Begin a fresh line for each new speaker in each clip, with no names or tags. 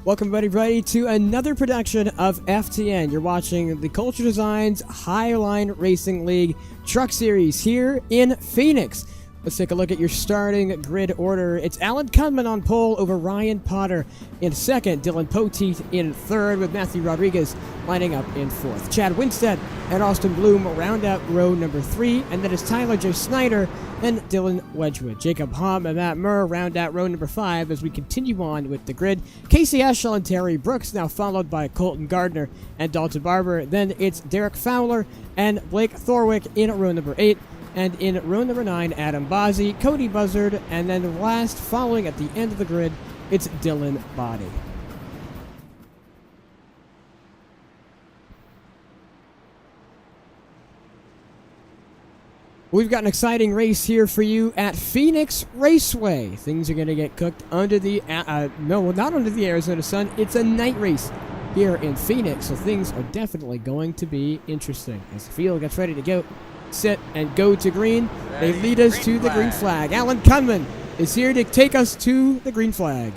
Welcome everybody to another production of FTN. You're watching the Culture Designs Highline Racing League Truck Series here in Phoenix. Let's take a look at your starting grid order. It's Alan Cunman on pole over Ryan Potter in second. Dylan Poteet in third, with Matthew Rodriguez lining up in fourth. Chad Winstead and Austin Bloom round out row number 3, and then it's Tyler J. Snyder and Dylan Wedgwood. Jacob Hom and Matt Murr round out row number 5 as we continue on with the grid. Casey Eschel and Terry Brooks, now followed by Colton Gardner and Dalton Barber. Then it's Derek Fowler and Blake Thorwick in row number 8. And in row number 9, Adam Bozzi, Cody Buzzard, and then last, following at the end of the grid, it's Dylan Body. We've got an exciting race here for you at Phoenix Raceway. Things are going to get cooked under the, no, not under the Arizona sun. It's a night race here in Phoenix, so things are definitely going to be interesting. As the field gets ready to go, sit and go to green, they lead us to the green flag. Alan Cunman is here to take us to the green flag.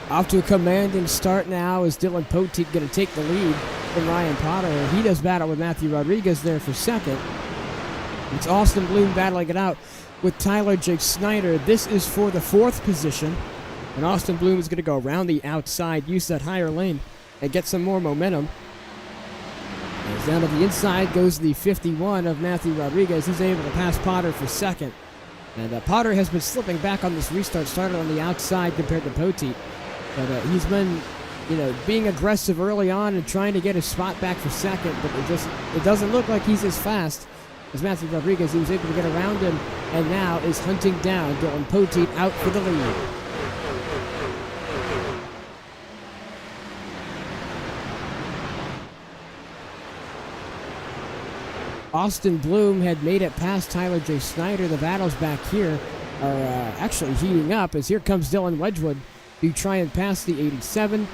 Off to a commanding start now is Dylan Poteet going to take the lead from Ryan Potter. He does battle with Matthew Rodriguez there for second. It's Austin Bloom battling it out with Tyler J. Snyder. This is for the 4th position. And Austin Bloom is going to go around the outside, use that higher lane, and get some more momentum. As down to the inside goes the 51 of Matthew Rodriguez. He's able to pass Potter for second. And Potter has been slipping back on this restart, started on the outside compared to Poteet. But he's been, being aggressive early on and trying to get his spot back for second. But it doesn't look like he's as fast as Matthew Rodriguez. He was able to get around him and now is hunting down Dylan Poteet out for the lead. Austin Bloom had made it past Tyler J. Snyder. The battles back here are actually heating up as here comes Dylan Wedgwood to try and pass the 87,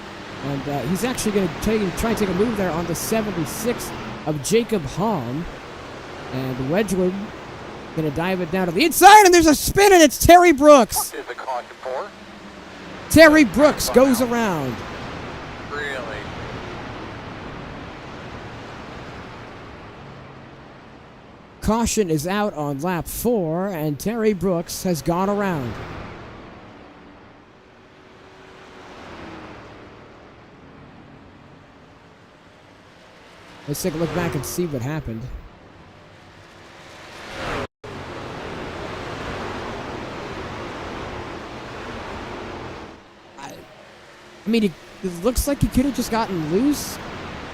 and he's actually going to try and take a move there on the 76 of Jacob Hom, and Wedgwood going to dive it down to the inside, and there's a spin, and it's Terry Brooks.
What is the caution for?
Terry Brooks goes around.
Really?
Caution is out on lap 4, and Terry Brooks has gone around. Let's take a look back and see what happened. I mean, it looks like he could have just gotten loose,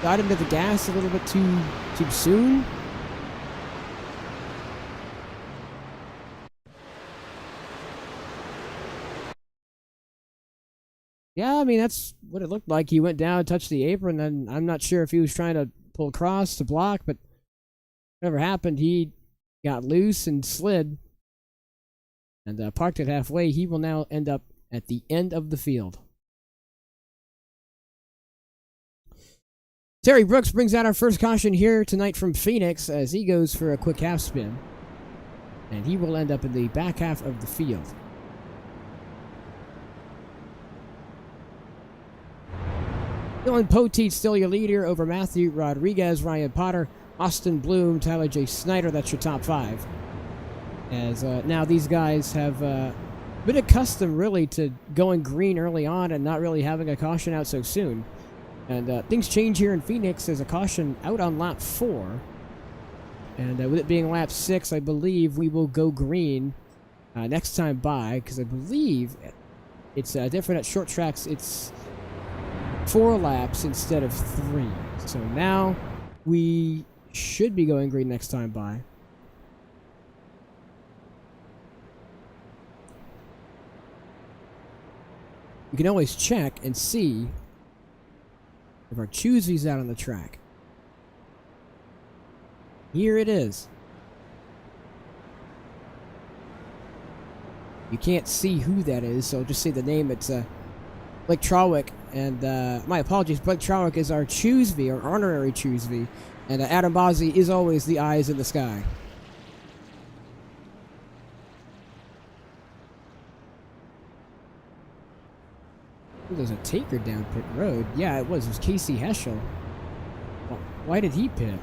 got into the gas a little bit too soon. Yeah, I mean, that's what it looked like. He went down, touched the apron, and I'm not sure if he was trying to pull across to block, but whatever happened, he got loose and slid and parked it halfway. He will now end up at the end of the field. Terry Brooks brings out our first caution here tonight from Phoenix as he goes for a quick half spin, and he will end up in the back half of the field. Dylan Poteet still your leader over Matthew Rodriguez, Ryan Potter, Austin Bloom, Tyler J. Snyder. That's your top 5. As now these guys have been accustomed really to going green early on and not really having a caution out so soon. And things change here in Phoenix. There's a caution out on lap 4. And with it being lap 6, I believe we will go green next time by, because I believe it's different at short tracks. It's 4 laps instead of 3. So now we should be going green next time by. You can always check and see If our Choosey's out on the track. Here it is. You can't see who that is, so I'll just say the name. It's Blake Trawick, and my apologies, Blake Trawick is our Choosey, our honorary Choosey, and Adam Bozzi is always the eyes in the sky. Ooh, there's a taker down pit road. Yeah, it was. It was Casey Heschel. Well, why did he pit?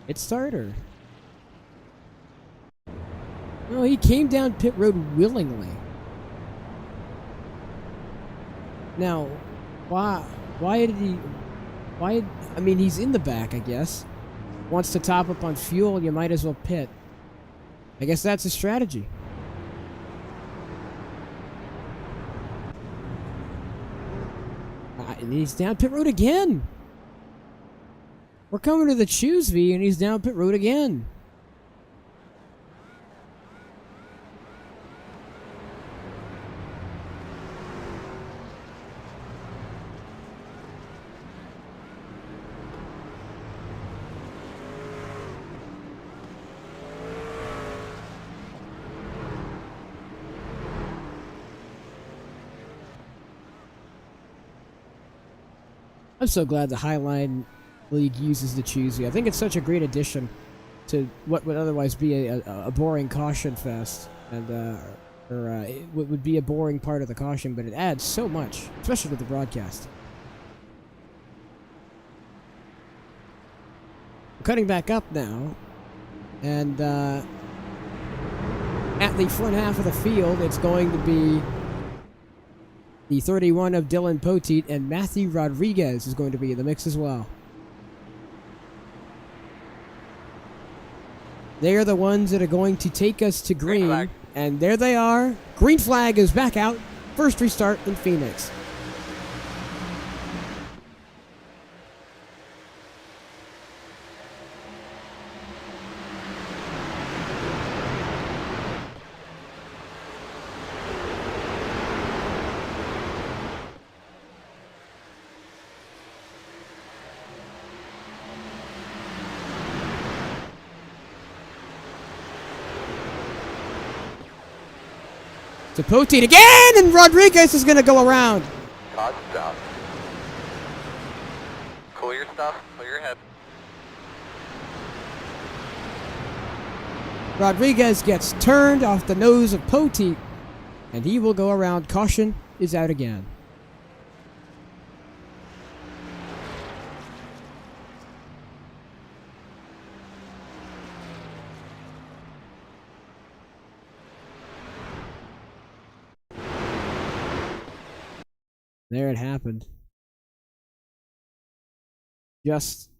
It starter. No, he came down pit road willingly. Now, why did he? I mean, he's in the back, I guess. Wants to top up on fuel, you might as well pit. I guess that's a strategy. And he's down pit road again. We're coming to the Choosey, and he's down pit road again. I'm so glad the Highline League uses the Choosey. I think it's such a great addition to what would otherwise be a boring caution fest, and it would be a boring part of the caution, but it adds so much, especially to the broadcast. We're cutting back up now, and at the front half of the field, it's going to be the 31 of Dylan Poteet, and Matthew Rodriguez is going to be in the mix as well. They are the ones that are going to take us to green, and there they are. Green flag is back out. First restart in Phoenix. To Poteet again, and Rodriguez is going to go around.
Todd, stop. Cool your stuff, clear your head.
Rodriguez gets turned off the nose of Poteet, and he will go around. Caution is out again. There it happened. Just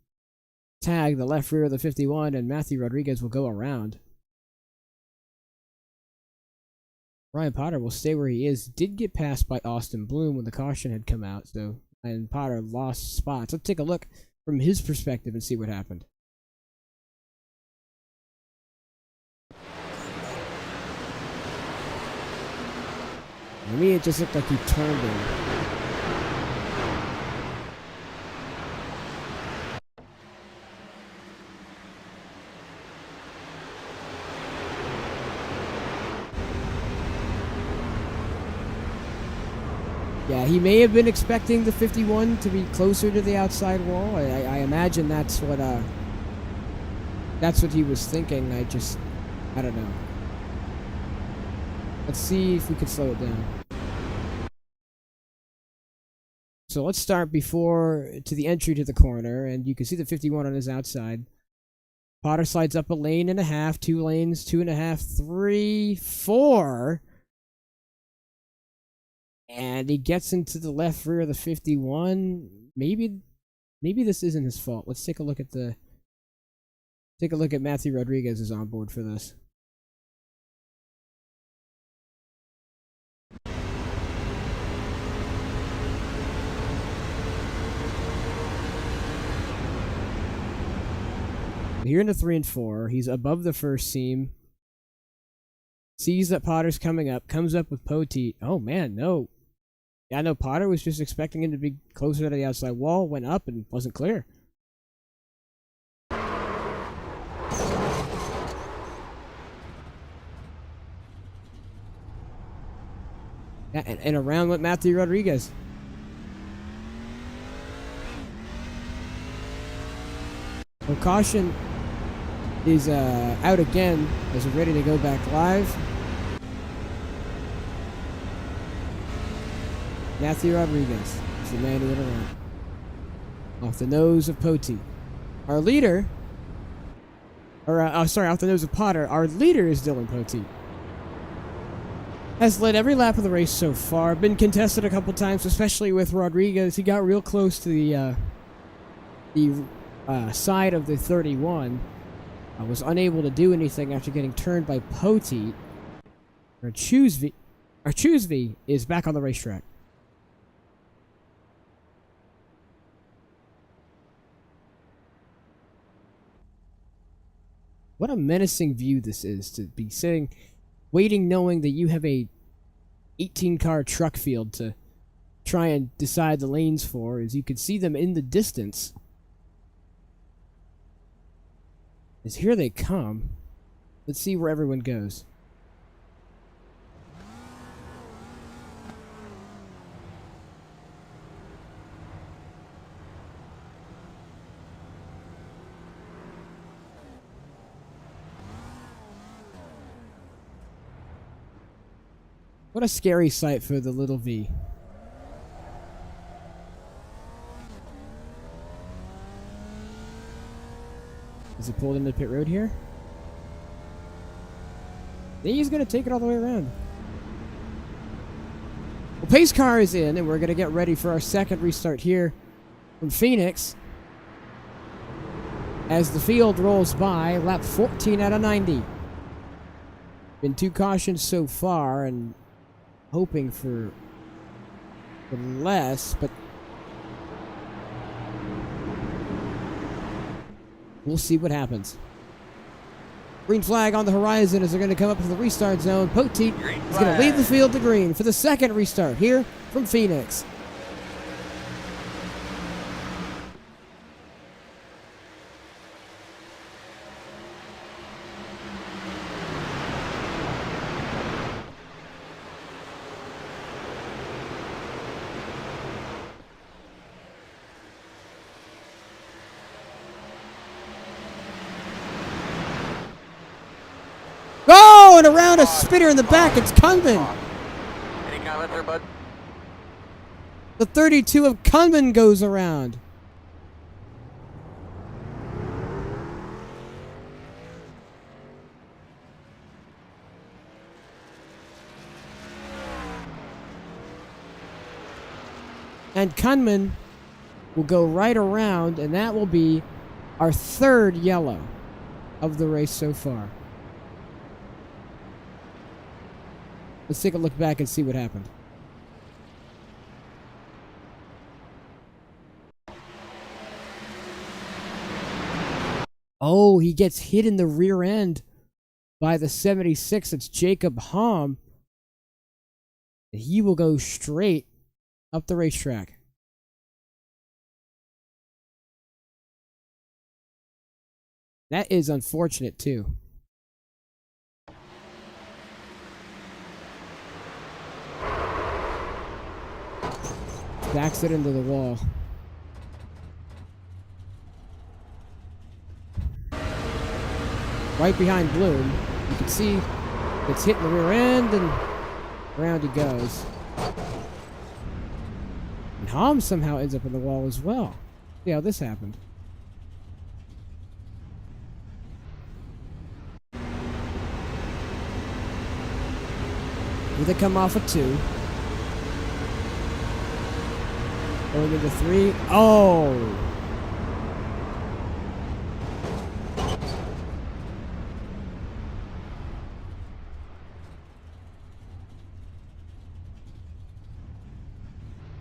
tag the left rear of the 51, and Matthew Rodriguez will go around. Ryan Potter will stay where he is. Did get passed by Austin Bloom when the caution had come out, so and Potter lost spots. Let's take a look from his perspective and see what happened. To me, it just looked like he turned him. Yeah, he may have been expecting the 51 to be closer to the outside wall. I imagine that's what he was thinking. I don't know. Let's see if we can slow it down. So let's start before to the entry to the corner, and you can see the 51 on his outside. Potter slides up a lane and a half, 2 lanes, 2.5, 3, 4. And he gets into the left rear of the 51. Maybe this isn't his fault. Let's take a look at Matthew Rodriguez's onboard for this. Here in the 3 and 4, he's above the first seam. sees that Potter's coming up, comes up with Poteet. Oh man, no. Yeah, no, Potter was just expecting him to be closer to the outside wall, went up and wasn't clear. Yeah, and around went Matthew Rodriguez. So caution is out again as we're ready to go back live. Matthew Rodriguez is the man who went around. Off the nose of Poteet. Our leader, off the nose of Potter, our leader is Dylan Poteet. Has led every lap of the race so far. Been contested a couple times, especially with Rodriguez. He got real close to the side of the 31. Was unable to do anything after getting turned by Poteet. Our Choosby is back on the racetrack. What a menacing view this is, to be sitting, waiting, knowing that you have a 18-car truck field to try and decide the lanes for, as you can see them in the distance. As here they come. Let's see where everyone goes. What a scary sight for the little V. Is he pulled into pit road here? I think he's going to take it all the way around. Well, pace car is in, and we're going to get ready for our second restart here from Phoenix. As the field rolls by, lap 14 out of 90. Been 2 cautions so far, and hoping for less, but we'll see what happens. Green flag on the horizon as they're going to come up to the restart zone. Poteet is going to leave the field to green for the second restart here from Phoenix. Oh, and around a spinner in the back, it's Kunman.
Any comment there, bud?
The 32 of Kunman goes around. And Kunman will go right around, and that will be our 3rd yellow of the race so far. Let's take a look back and see what happened. Oh, he gets hit in the rear end by the 76. It's Jacob Hamm. He will go straight up the racetrack. That is unfortunate, too. Backs it into the wall. Right behind Bloom. You can see it's hitting the rear end, and around he goes. And Hamm somehow ends up in the wall as well. See how this happened. Here they come off of 2. Going into 3. Oh!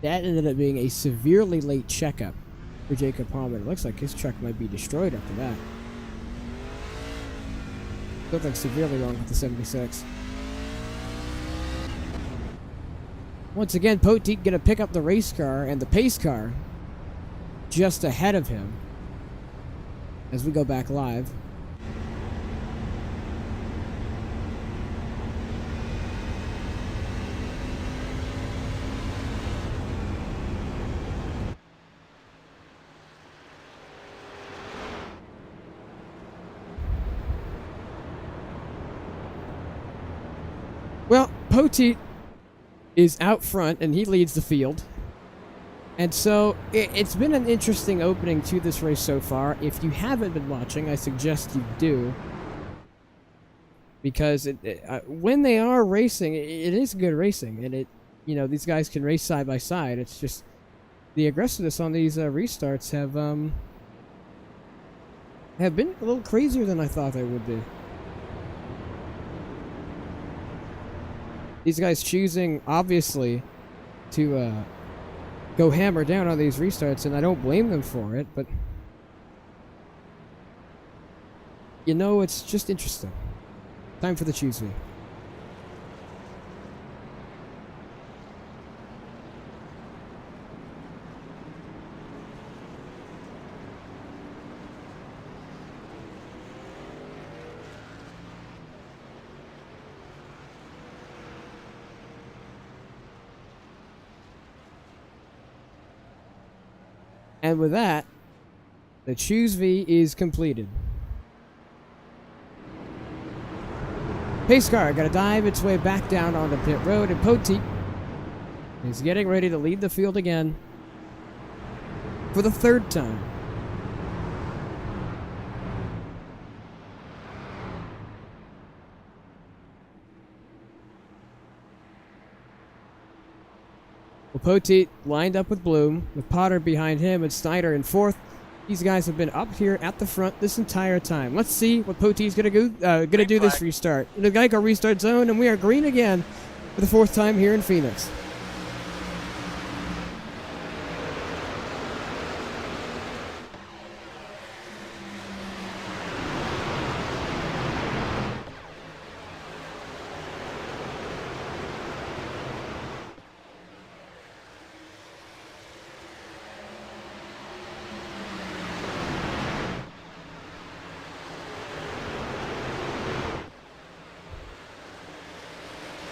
That ended up being a severely late checkup for Jacob Palmer. It looks like his truck might be destroyed after that. Something severely wrong with the 76. Once again, Poteet gonna pick up the race car and the pace car just ahead of him as we go back live. Well, Poteet is out front and he leads the field. And so it's been an interesting opening to this race so far. If you haven't been watching, I suggest you do. Because when they are racing, it is good racing. And these guys can race side by side. It's just the aggressiveness on these restarts have been a little crazier than I thought they would be. These guys choosing, obviously, to go hammer down on these restarts, and I don't blame them for it, but it's just interesting. Time for the choose V. And with that, the choose V is completed. Pace car got to dive its way back down on the pit road, and Poteet is getting ready to lead the field again for the third time. Well, Poteet lined up with Bloom, with Potter behind him and Snyder in fourth. These guys have been up here at the front this entire time. Let's see what Poteet's gonna do this restart. In the Geico restart zone, and we are green again for the fourth time here in Phoenix.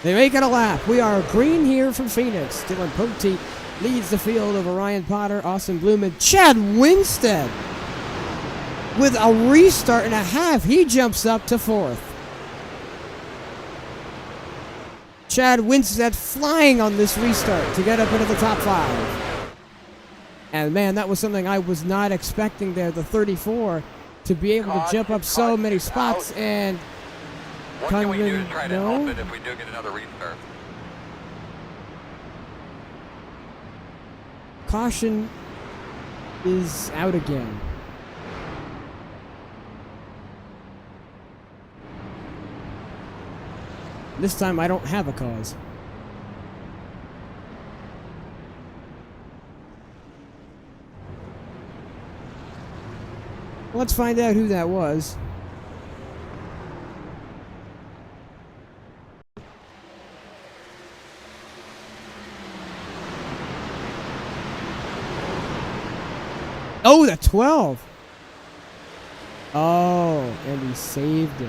They make it a lap. We are green here from Phoenix. Dylan Poteet leads the field over Ryan Potter, Austin Bloom, and Chad Winstead. With a restart and a half, he jumps up to fourth. Chad Winstead flying on this restart to get up into the top five. And man, that was something I was not expecting there. The 34 to be able to jump up so many spots and...
What can we do to try to help it if we do get another restart?
Caution is out again. This time I don't have a cause. Let's find out who that was. Oh, the 12. Oh, and he saved it.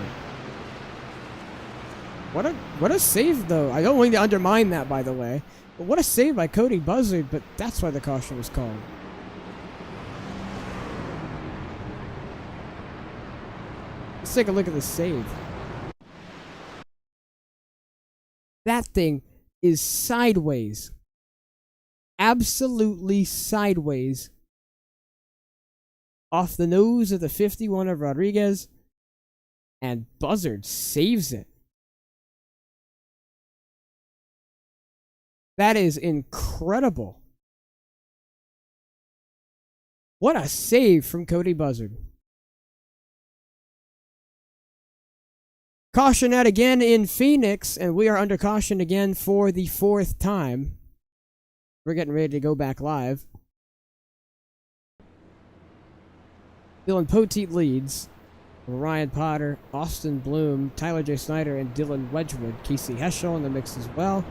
What a save, though. I don't want to undermine that, by the way. But what a save by Cody Buzzard, but that's why the caution was called. Let's take a look at the save. That thing is sideways. Absolutely sideways. Off the nose of the 51 of Rodriguez, and Buzzard saves it. That is incredible. What a save from Cody Buzzard. Caution out again in Phoenix, and we are under caution again for the fourth time. We're getting ready to go back live. Dylan Poteet leads. Ryan Potter, Austin Bloom, Tyler J. Snyder, and Dylan Wedgwood. Casey Heschel in the mix as well.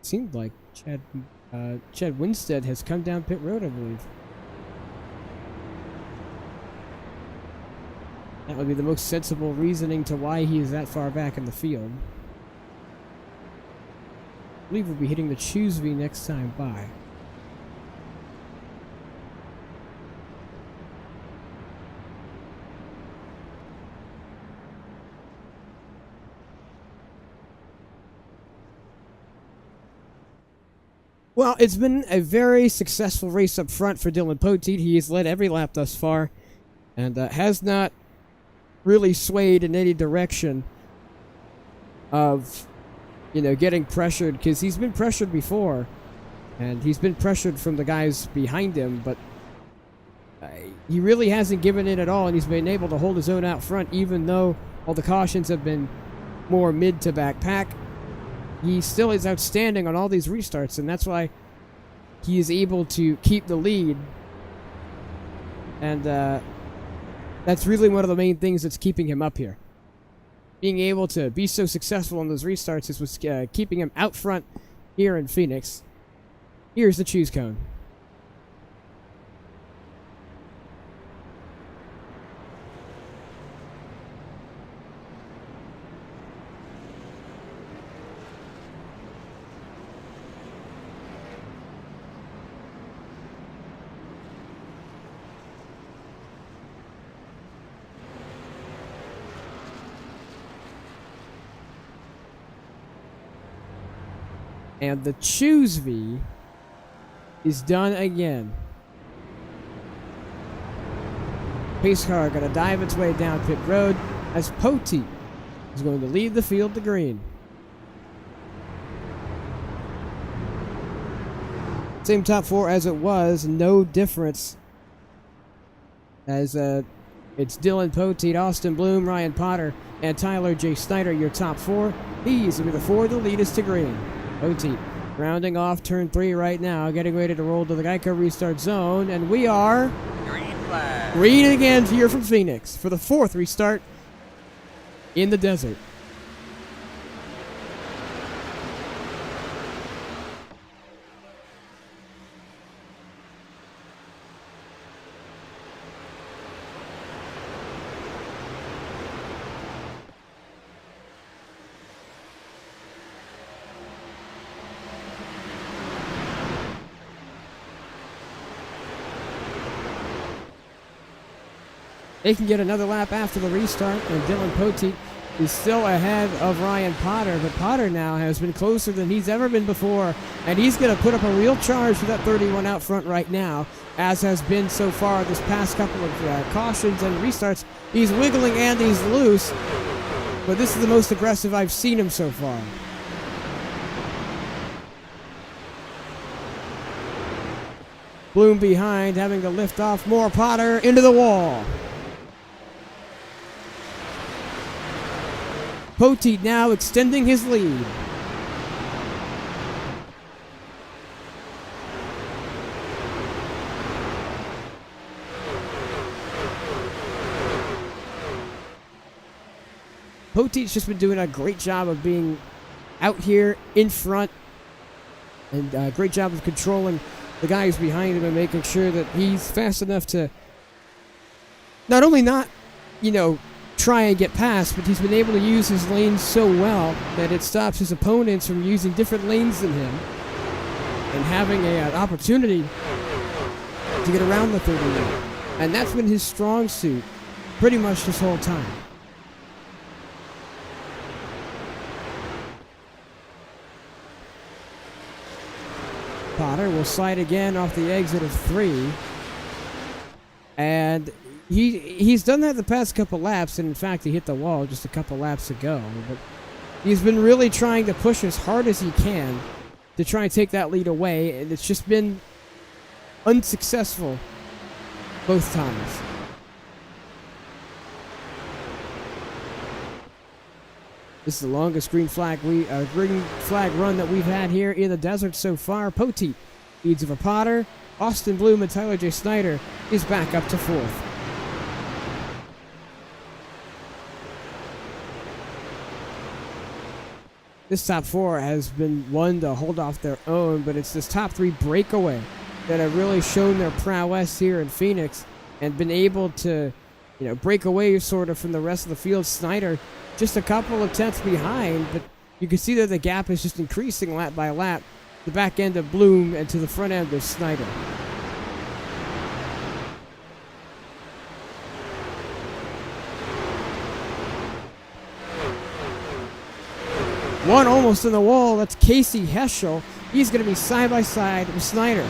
Seemed like Chad Winstead has come down pit road, I believe. That would be the most sensible reasoning to why he is that far back in the field. I believe we'll be hitting the Choosby next time by. Well, it's been a very successful race up front for Dylan Poteet. He has led every lap thus far and has not really swayed in any direction of, you know, getting pressured, because he's been pressured before and he's been pressured from the guys behind him, but he really hasn't given in at all, and he's been able to hold his own out front even though all the cautions have been more mid to back pack. He still is outstanding on all these restarts, and that's why he is able to keep the lead. And that's really one of the main things that's keeping him up here. Being able to be so successful on those restarts is what's keeping him out front here in Phoenix. Here's the choose cone. And the Choosby is done again. Pace car going to dive its way down pit road as Poteet is going to lead the field to green. Same top four as it was, no difference. As it's Dylan Poteet, Austin Bloom, Ryan Potter, and Tyler J. Snyder, your top four. These will be the four that lead us to green. Poteet rounding off turn 3 right now, getting ready to roll to the Geico restart zone, and we are
Green flag.
green again here from Phoenix for the 4th restart in the desert. They can get another lap after the restart, and Dylan Poteet is still ahead of Ryan Potter, but Potter now has been closer than he's ever been before, and he's going to put up a real charge for that 31 out front right now, as has been so far this past couple of cautions and restarts. He's wiggling and he's loose, but this is the most aggressive I've seen him so far. Bloom behind, having to lift off more. Potter into the wall. Poteet now extending his lead. Poteet's just been doing a great job of being out here in front, and a great job of controlling the guys behind him and making sure that he's fast enough to not only not, you know, try and get past, but he's been able to use his lanes so well that it stops his opponents from using different lanes than him and having an opportunity to get around the 30 lane. And that's been his strong suit pretty much this whole time. Potter will slide again off the exit of 3. And he's done that the past couple laps, and in fact he hit the wall just a couple laps ago. But he's been really trying to push as hard as he can to try and take that lead away, and it's just been unsuccessful both times. This is the longest green flag run that we've had here in the desert so far. Poteet leads over Potter. Austin Bloom and Tyler J. Snyder is back up to 4th. this top 4 has been one to hold off their own, but it's this top 3 breakaway that have really shown their prowess here in Phoenix and been able to, break away sort of from the rest of the field. Snyder just a couple of tenths behind, but you can see that the gap is just increasing lap by lap. The back end of Bloom and to the front end of Snyder. One almost in the wall. That's Casey Heschel. He's going to be side by side with Snyder.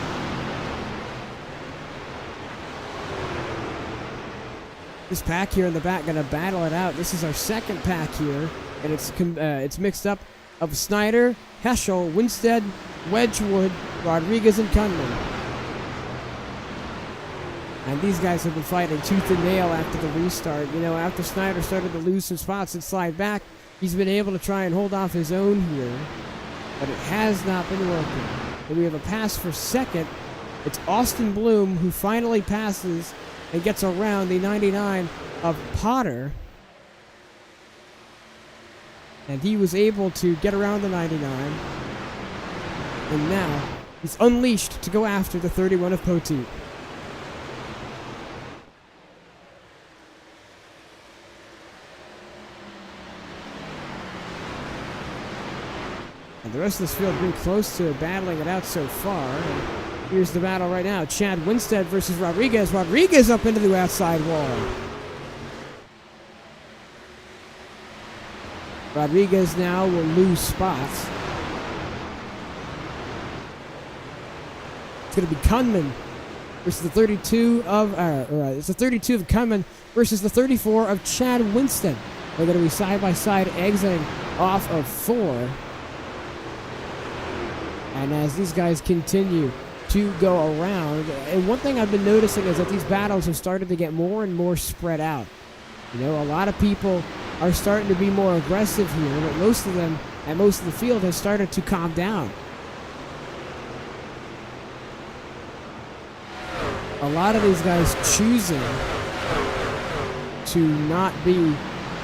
This pack here in the back going to battle it out. This is our second pack here, and it's mixed up of Snyder, Heschel, Winstead, Wedgwood, Rodriguez, and Kunman. And these guys have been fighting tooth and nail after the restart. After Snyder started to lose some spots and slide back, he's been able to try and hold off his own here, but it has not been working. And we have a pass for second. It's Austin Bloom who finally passes and gets around the 99 of Potter. And he was able to get around the 99. And now he's unleashed to go after the 31 of Poteet. And the rest of this field has been close to battling it out so far. And here's the battle right now. Chad Winstead versus Rodriguez. Rodriguez up into the outside wall. Rodriguez now will lose spots. It's going to be Kunman versus the 32 of it's the 32 of Kunman versus the 34 of Chad Winstead. They're going to be side by side, exiting off of 4. And as these guys continue to go around, and one thing I've been noticing is that these battles have started to get more and more spread out. A lot of people are starting to be more aggressive here, but most of them and most of the field has started to calm down. A lot of these guys choosing to not be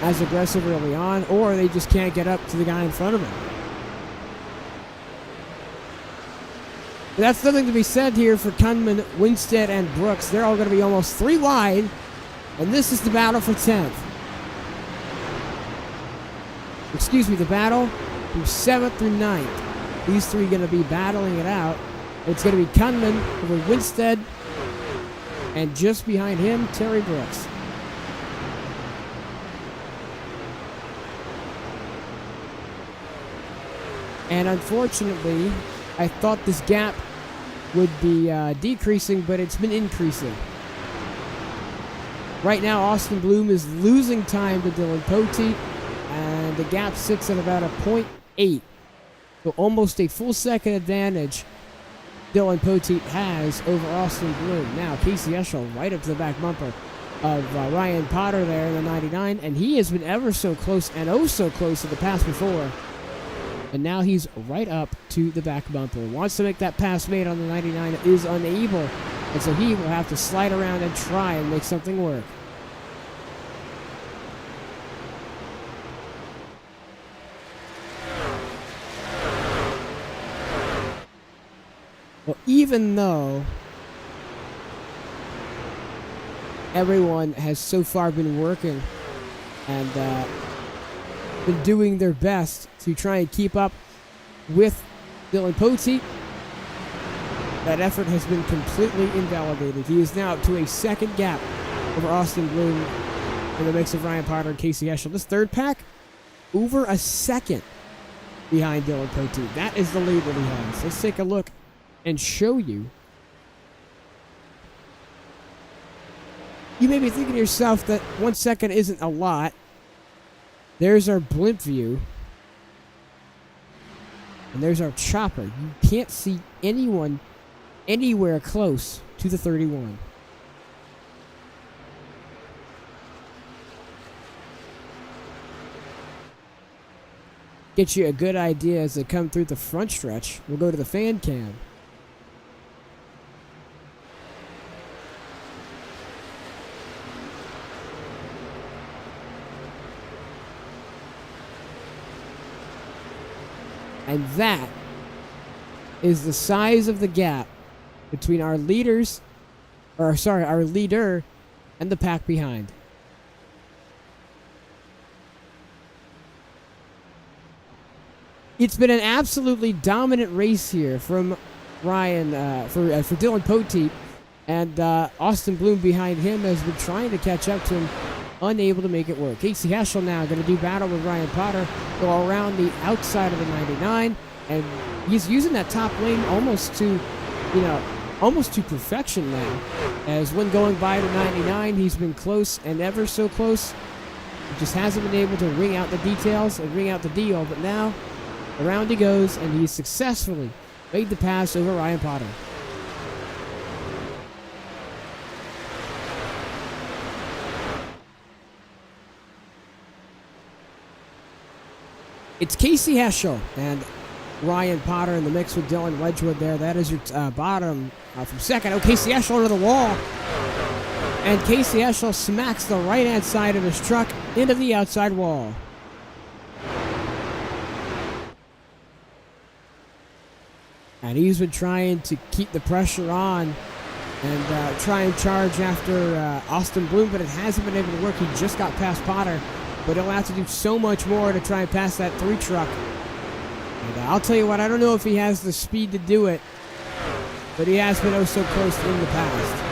as aggressive early on, or they just can't get up to the guy in front of them. But that's nothing to be said here for Kunman, Winstead, and Brooks. They're all going to be almost 3 wide, and this is the battle for 10th. The battle from 7th through 9th. These 3 going to be battling it out. It's going to be Kunman over Winstead, and just behind him, Terry Brooks. And unfortunately, I thought this gap would be decreasing, but it's been increasing. Right now, Austin Bloom is losing time to Dylan Poteet, and the gap sits at about a 0.8. So almost a full second advantage Dylan Poteet has over Austin Bloom. Now, Casey Heschel right up to the back bumper of Ryan Potter there in the 99, and he has been ever so close and oh so close to the pass before. And now he's right up to the back bumper. Wants to make that pass made on the 99, is unable. And so he will have to slide around and try and make something work. Well, even though everyone has so far been working and been doing their best to try and keep up with Dylan Poteet, that effort has been completely invalidated. He is now up to a second gap over Austin Bloom in the mix of Ryan Potter and Casey Heschel. This third pack, over a second behind Dylan Poteet. That is the lead that he has. Let's take a look and show you. You may be thinking to yourself that 1 second isn't a lot. There's our blimp view. And there's our chopper. You can't see anyone anywhere close to the 31. Get you a good idea as they come through the front stretch. We'll go to the fan cam. And that is the size of the gap between our leader and the pack behind. It's been an absolutely dominant race here from Ryan, for Dylan Poteet, and Austin Bloom behind him has been trying to catch up to him, unable to make it work. Casey Heschel now going to do battle with Ryan Potter, go around the outside of the 99, and he's using that top lane almost to perfection now. As when going by the 99, he's been close and ever so close. He just hasn't been able to ring out the details and ring out the deal, but now around he goes, and he successfully made the pass over Ryan Potter. It's Casey Heschel and Ryan Potter in the mix with Dylan Wedgwood there. That is your bottom from second. Oh, Casey Heschel into the wall. And Casey Heschel smacks the right-hand side of his truck into the outside wall. And he's been trying to keep the pressure on and try and charge after Austin Bloom, but it hasn't been able to work. He just got past Potter, but he'll have to do so much more to try and pass that 3 truck. And I'll tell you what, I don't know if he has the speed to do it, but he has been oh so close in the past.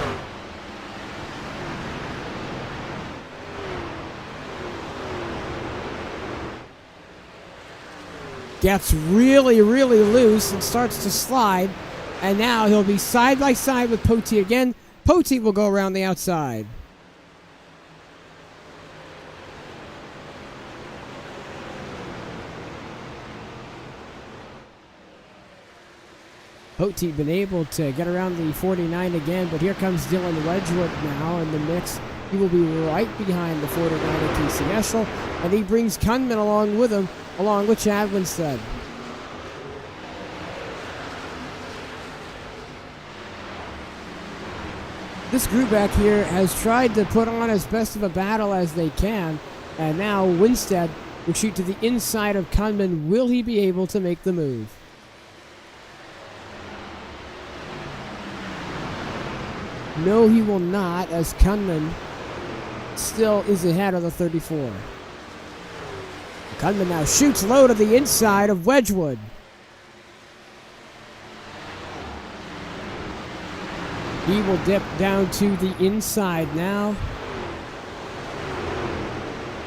Gets really, really loose and starts to slide, and now he'll be side by side with Poteet again. Poteet will go around the outside. Poteet been able to get around the 49 again, but here comes Dylan Wedgwood now in the mix. He will be right behind the 49 of Casey Heschel, and he brings Kunman along with him, along with Chad Winstead. This group back here has tried to put on as best of a battle as they can, and now Winstead will shoot to the inside of Kunman. Will he be able to make the move? No, he will not, as Kunman still is ahead of the 34. Kunman now shoots low to the inside of Wedgwood. He will dip down to the inside now.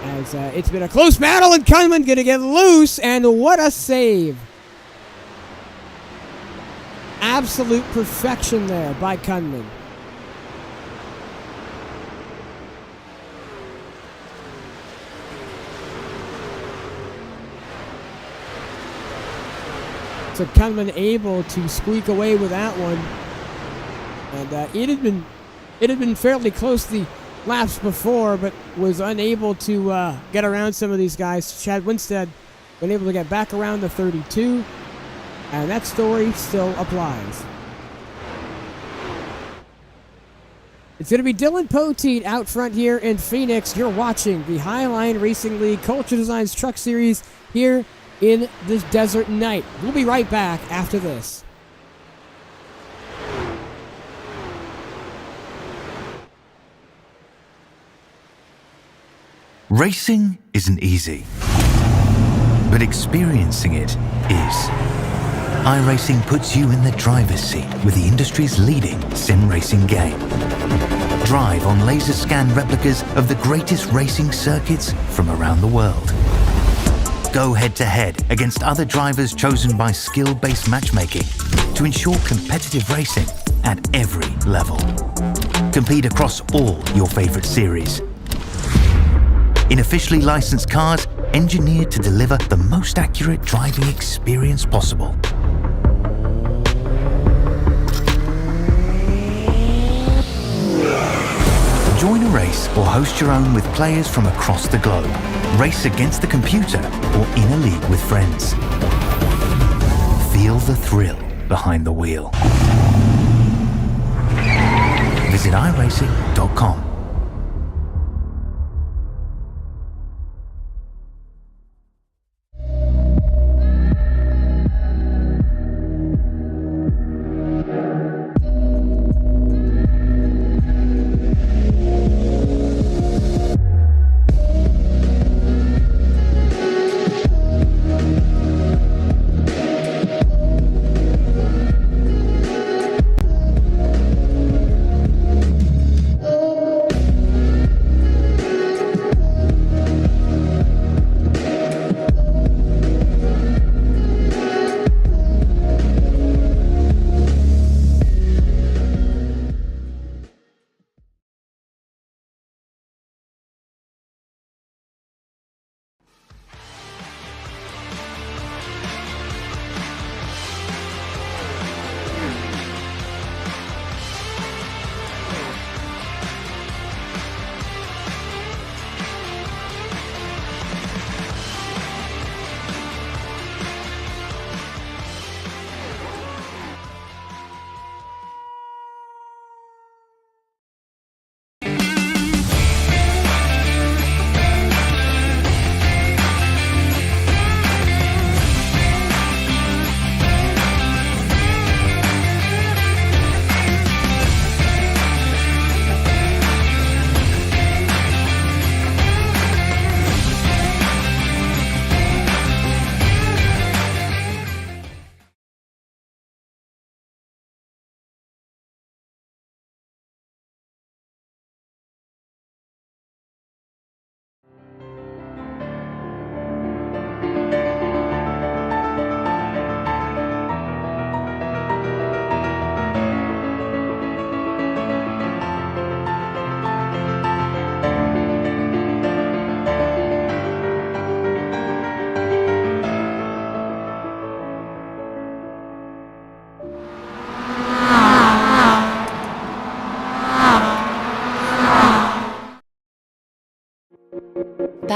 As it's been a close battle, and Kunman going to get loose, and what a save. Absolute perfection there by Kunman. So Kunman able to squeak away with that one, and it had been fairly close the laps before, but was unable to get around some of these guys. Chad Winstead been able to get back around the 32, and that story still applies. It's going to be Dylan Poteet out front here in Phoenix. You're watching the Highline Racing League Culture Designs Truck Series here in this desert night. We'll be right back after this.
Racing isn't easy, but experiencing it is. iRacing puts you in the driver's seat with the industry's leading sim racing game. Drive on laser scan replicas of the greatest racing circuits from around the world. Go head-to-head against other drivers chosen by skill-based matchmaking to ensure competitive racing at every level. Compete across all your favorite series. In officially licensed cars, engineered to deliver the most accurate driving experience possible. Join a race or host your own with players from across the globe. Race against the computer or in a league with friends. Feel the thrill behind the wheel. Visit iRacing.com.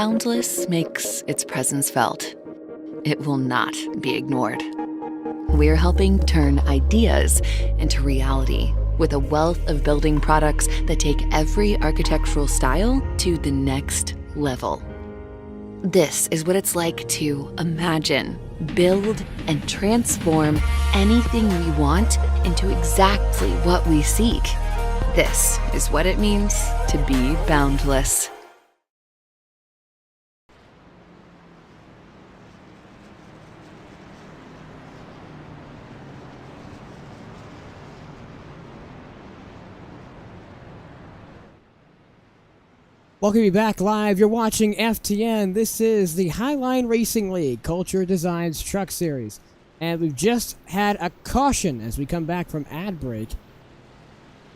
Boundless makes its presence felt. It will not be ignored. We're helping turn ideas into reality with a wealth of building products that take every architectural style to the next level. This is what it's like to imagine, build, and transform anything we want into exactly what we seek. This is what it means to be boundless.
Welcome you back live. You're watching FTN. This is the Highline Racing League Culture Designs Truck Series. And we've just had a caution as we come back from ad break.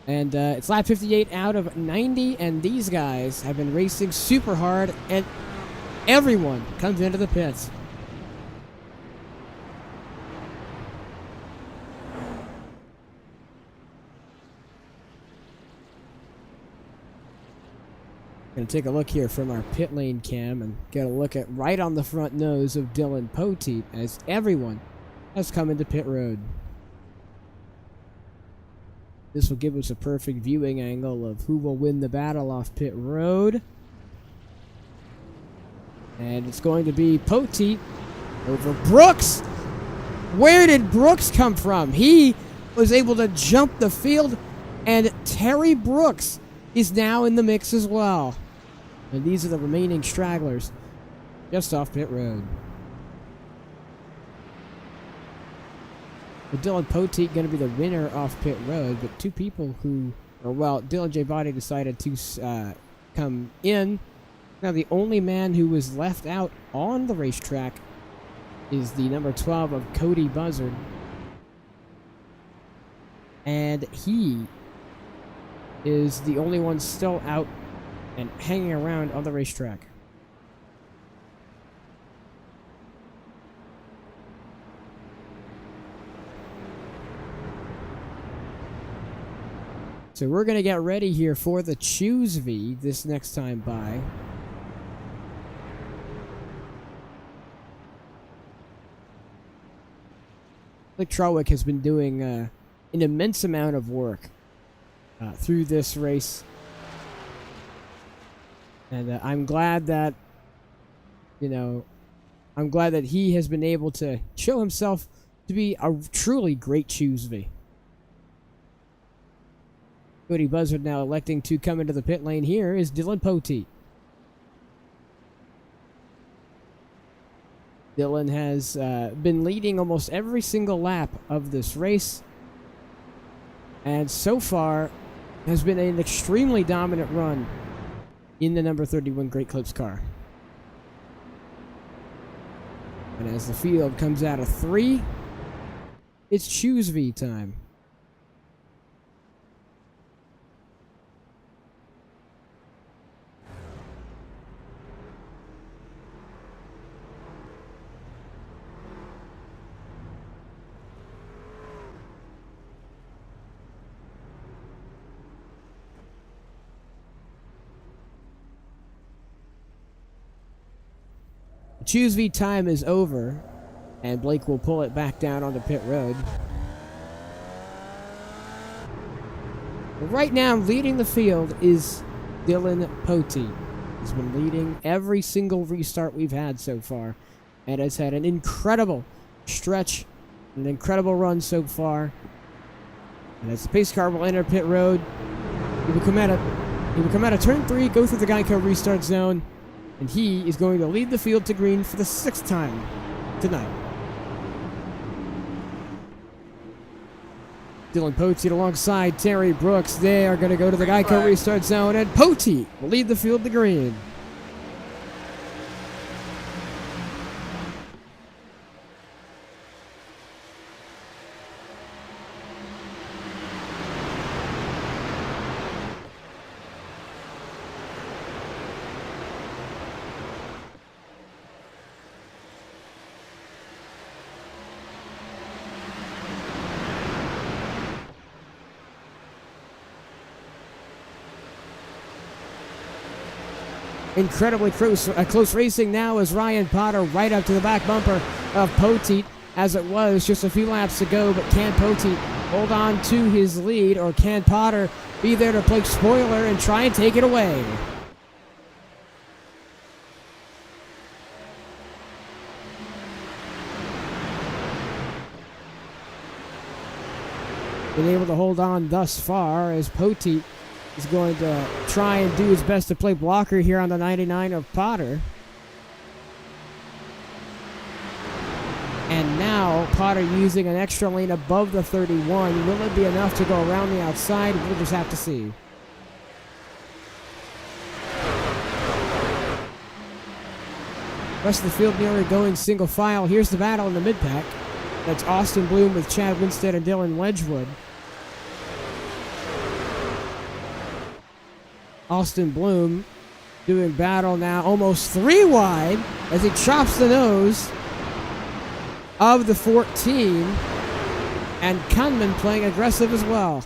And it's lap 58 out of 90, and these guys have been racing super hard, and everyone comes into the pits. Gonna take a look here from our pit lane cam and get a look at right on the front nose of Dylan Poteet as everyone has come into pit road. This will give us a perfect viewing angle of who will win the battle off pit road. And it's going to be Poteet over Brooks. Where did Brooks come from? He was able to jump the field, and Terry Brooks is now in the mix as well. And these are the remaining stragglers just off pit road. With Dylan Poteet going to be the winner off pit road, but two people who, or well, Dylan J. Body decided to come in. Now the only man who was left out on the racetrack is the number 12 of Cody Buzzard. And he is the only one still out and hanging around on the racetrack. So we're going to get ready here for the Choose V this next time by. Like Trawick has been doing an immense amount of work through this race. And I'm glad that, I'm glad that he has been able to show himself to be a truly great Choose V. Cody Buzzard now electing to come into the pit lane. Here is Dylan Poteet. Dylan has been leading almost every single lap of this race. And so far has been an extremely dominant run in the number 31 Great Clips car. And as the field comes out of 3, it's Choose V time. Choose V time is over, and Blake will pull it back down onto pit road. But right now, leading the field is Dylan Poteet. He's been leading every single restart we've had so far, and has had an incredible stretch, an incredible run so far. And as the pace car will enter pit road, he will come out of turn 3, go through the Geico restart zone, and he is going to lead the field to green for the 6th time tonight. Dylan Poteet alongside Terry Brooks. They are going to go to the Geico restart zone, and Poteet will lead the field to green. incredibly close racing now as Ryan Potter right up to the back bumper of Poteet as it was just a few laps to go. But can Poteet hold on to his lead, or can Potter be there to play spoiler and try and take it away? Been able to hold on thus far as Poteet is going to try and do his best to play blocker here on the 99 of Potter. And now Potter using an extra lane above the 31. Will it be enough to go around the outside? We'll just have to see. Rest of the field nearly going single file. Here's the battle in the mid-pack. That's Austin Bloom with Chad Winstead and Dylan Wedgwood. Austin Bloom doing battle now almost 3 wide as he chops the nose of the 14, and Kunman playing aggressive as well.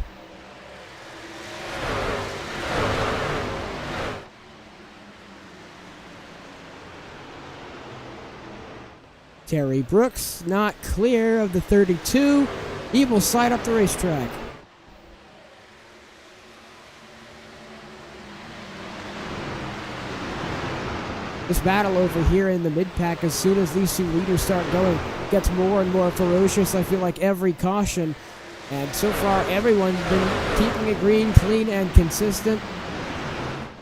Terry Brooks not clear of the 32. He will slide up the racetrack. This battle over here in the mid-pack, as soon as these two leaders start going, gets more and more ferocious. I feel like every caution, and so far everyone's been keeping it green, clean, and consistent.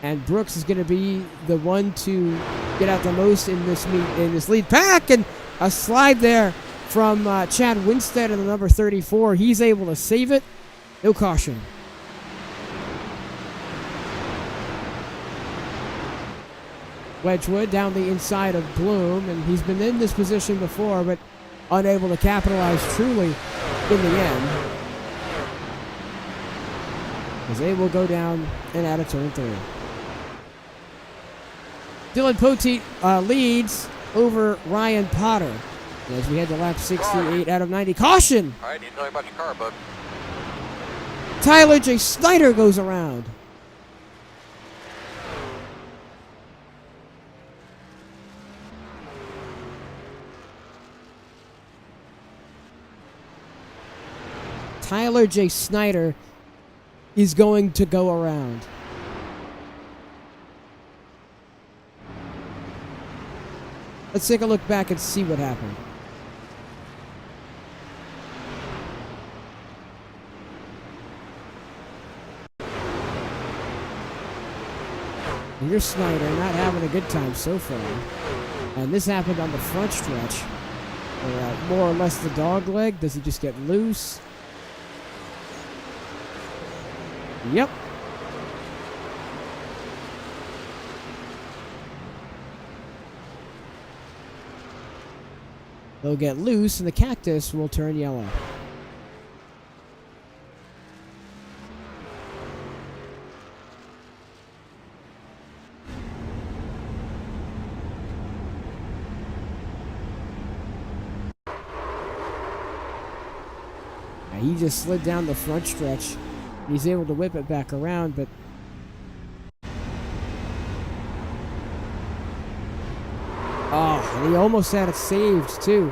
And Brooks is going to be the one to get out the most in this lead pack, and a slide there from Chad Winstead in the number 34. He's able to save it. No caution. Wedgwood down the inside of Bloom, and he's been in this position before, but unable to capitalize truly in the end, as they will go down and out of turn 3. Dylan Poteet leads over Ryan Potter as we head to lap 68 out of 90. Caution!
All right, need to tell you about your car, bud.
Tyler J. Snyder goes around. Tyler J. Snyder is going to go around. Let's take a look back and see what happened. Here's Snyder not having a good time so far. And this happened on the front stretch. More or less the dog leg. Does he just get loose? Yep. They'll get loose and the cactus will turn yellow. Now he just slid down the front stretch. He's able to whip it back around, but and he almost had it saved too.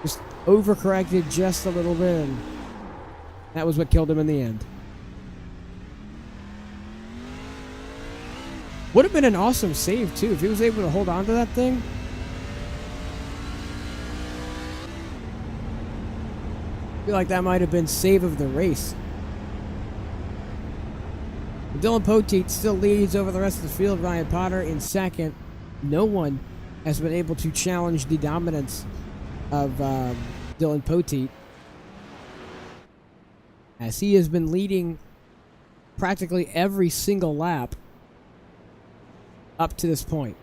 Just overcorrected just a little bit, and that was what killed him in the end. Would have been an awesome save too if he was able to hold on to that thing. I feel like that might have been save of the race. Dylan Poteet still leads over the rest of the field. Ryan Potter in second. No one has been able to challenge the dominance of Dylan Poteet, as he has been leading practically every single lap up to this point.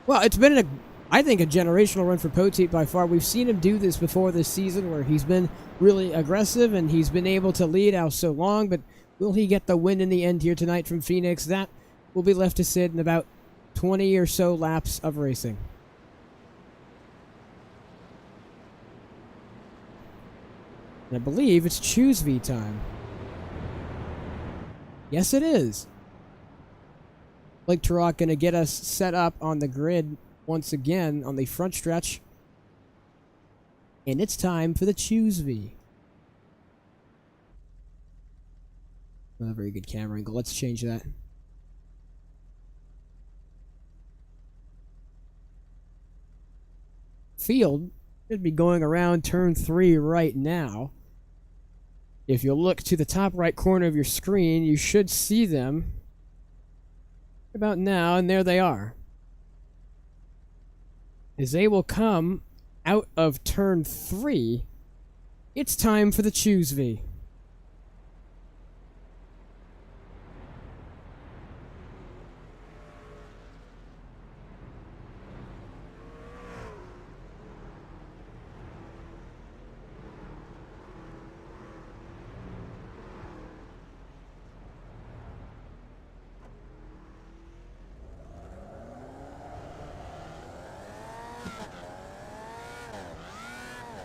Well, it's been, I think, a generational run for Poteet by far. We've seen him do this before this season where he's been really aggressive and he's been able to lead out so long, but will he get the win in the end here tonight from Phoenix? That will be left to sit in about 20 or so laps of racing. And I believe it's Choose V time. Yes, it is. Blake Turok going to get us set up on the grid once again on the front stretch. And it's time for the Choose V. Not a very good camera angle. Let's change that. Field should be going around turn 3 right now. If you look to the top right corner of your screen, you should see them about now, and there they are. As they will come out of turn 3, it's time for the Choose V.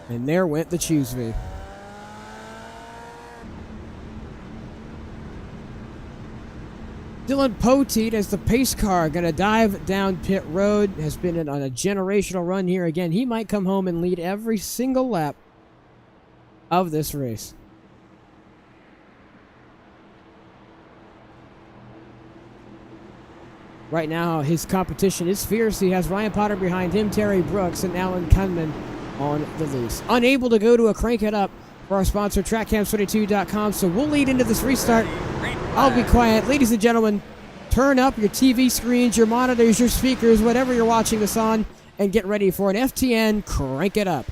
And there went the Choose V. Dylan Poteet as the pace car going to dive down pit road. Has been on a generational run here again. He might come home and lead every single lap of this race. Right now, his competition is fierce. He has Ryan Potter behind him, Terry Brooks, and Alan Kunman on the loose. Unable to go to a crank it up for our sponsor, TrackCams22.com, so we'll lead into this restart. I'll be quiet. Ladies and gentlemen, turn up your TV screens, your monitors, your speakers, whatever you're watching this on, and get ready for an FTN Crank It Up.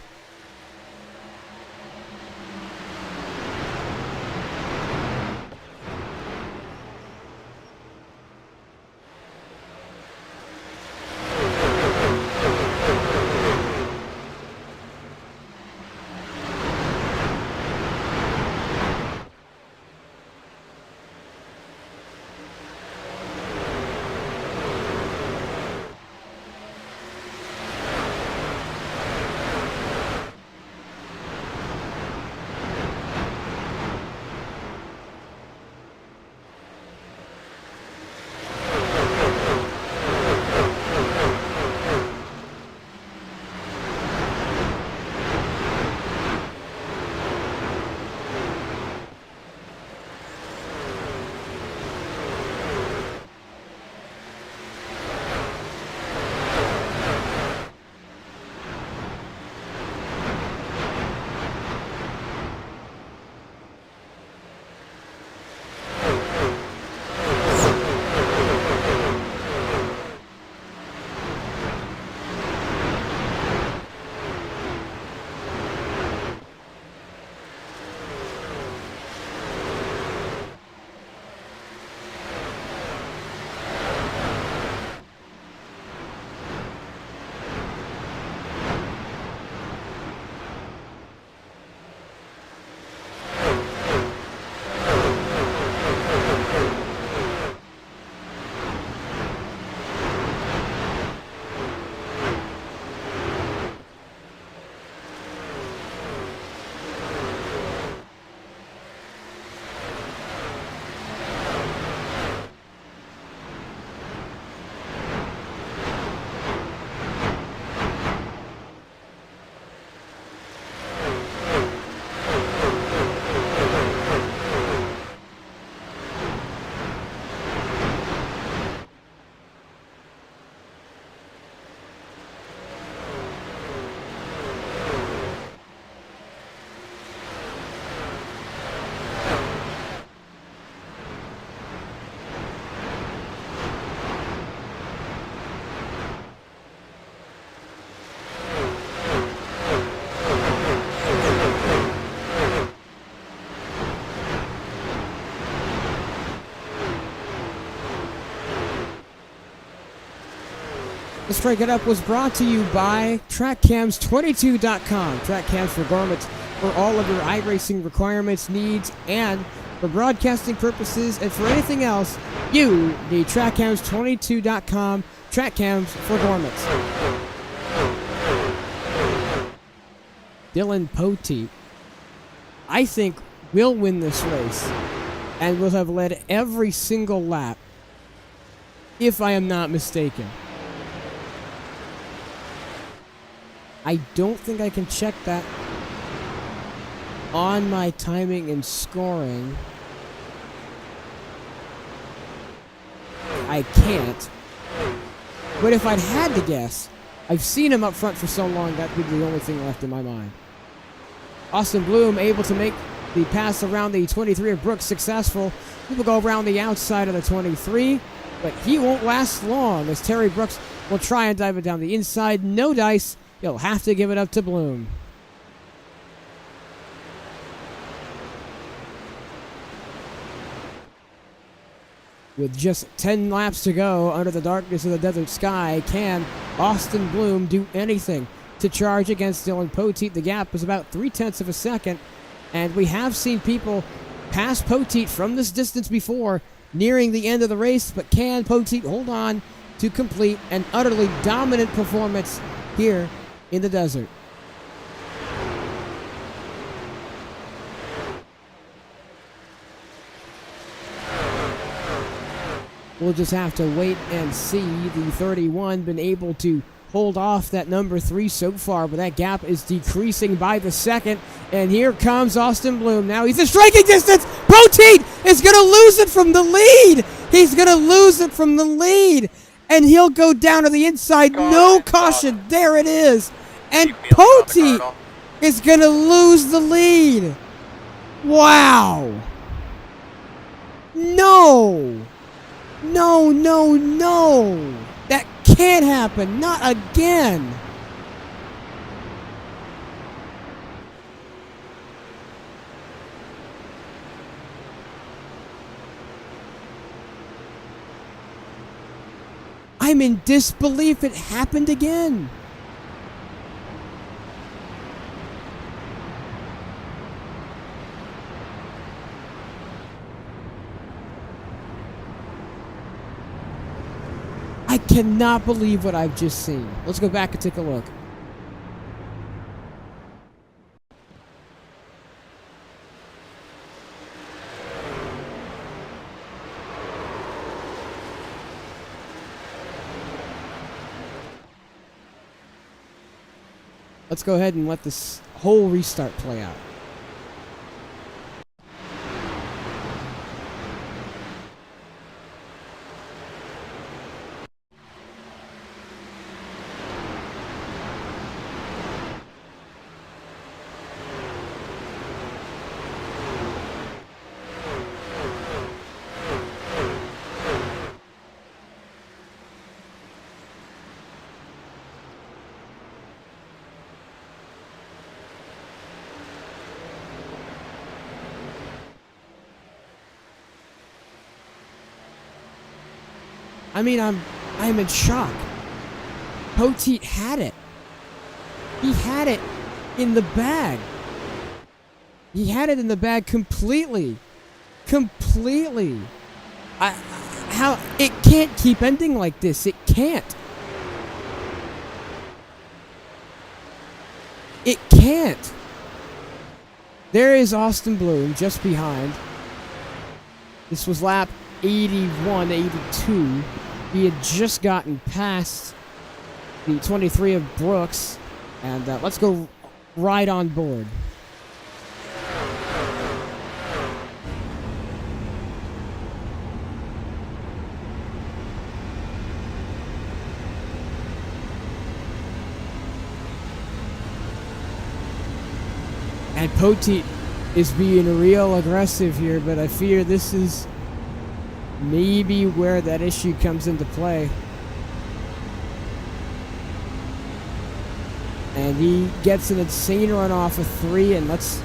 This Crank It Up was brought to you by TrackCams22.com. TrackCams for garments, for all of your iRacing requirements, needs, and for broadcasting purposes and for anything else, you need TrackCams22.com, TrackCams for Dormants. Dylan Poteet, I think, will win this race and will have led every single lap, if I am not mistaken. I don't think I can check that on my timing and scoring. I can't. But if I'd had to guess, I've seen him up front for so long, that would be the only thing left in my mind. Austin Bloom able to make the pass around the 23 of Brooks successful. He will go around the outside of the 23, but he won't last long as Terry Brooks will try and dive it down the inside. No dice. He'll have to give it up to Bloom. With just 10 laps to go under the darkness of the desert sky, can Austin Bloom do anything to charge against Dylan Poteet? The gap is about 0.3 of a second, and we have seen people pass Poteet from this distance before, nearing the end of the race, but can Poteet hold on to complete an utterly dominant performance here in the desert? We'll just have to wait and see. The 31 been able to hold off that number 3 so far, but that gap is decreasing by the second. And here comes Austin Bloom. Now he's in striking distance. Poteet is going to lose it from the lead. He's going to lose it from the lead. And he'll go down to the inside. No caution. There it is. And Poteet is going to lose the lead. Wow. No. No, no, no. That can't happen. Not again. I'm in disbelief. It happened again. I cannot believe what I've just seen. Let's go back and take a look. Let's go ahead and let this whole restart play out. I mean, I'm in shock. Poteet had it. He had it in the bag. He had it in the bag completely. Completely. How it can't keep ending like this. It can't. It can't. There is Austin Bloom just behind. This was lap 81, 82. He had just gotten past the 23 of Brooks. And let's go right on board. And Poteet is being real aggressive here, but I fear this is maybe where that issue comes into play. And he gets an insane run off of 3, and let's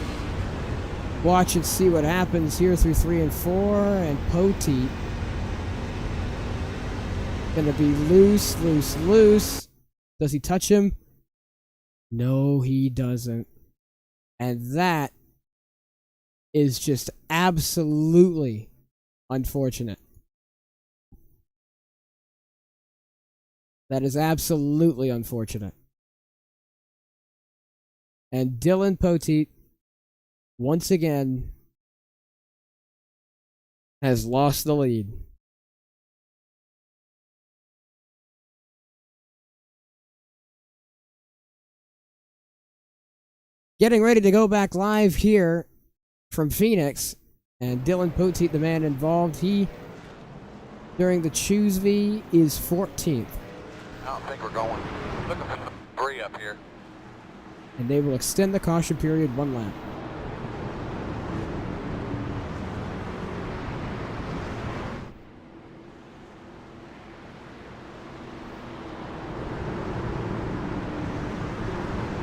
watch and see what happens here through 3 and 4. And Poteet gonna be loose, loose, loose. Does he touch him? No, he doesn't. And that is just absolutely unfortunate. That is absolutely unfortunate. And Dylan Poteet, once again, has lost the lead. Getting ready to go back live here from Phoenix, and Dylan Poteet, the man involved, he, during the Choose V, is 14th.
I don't think we're going. Looking for some debris up here.
And they will extend the caution period 1 lap.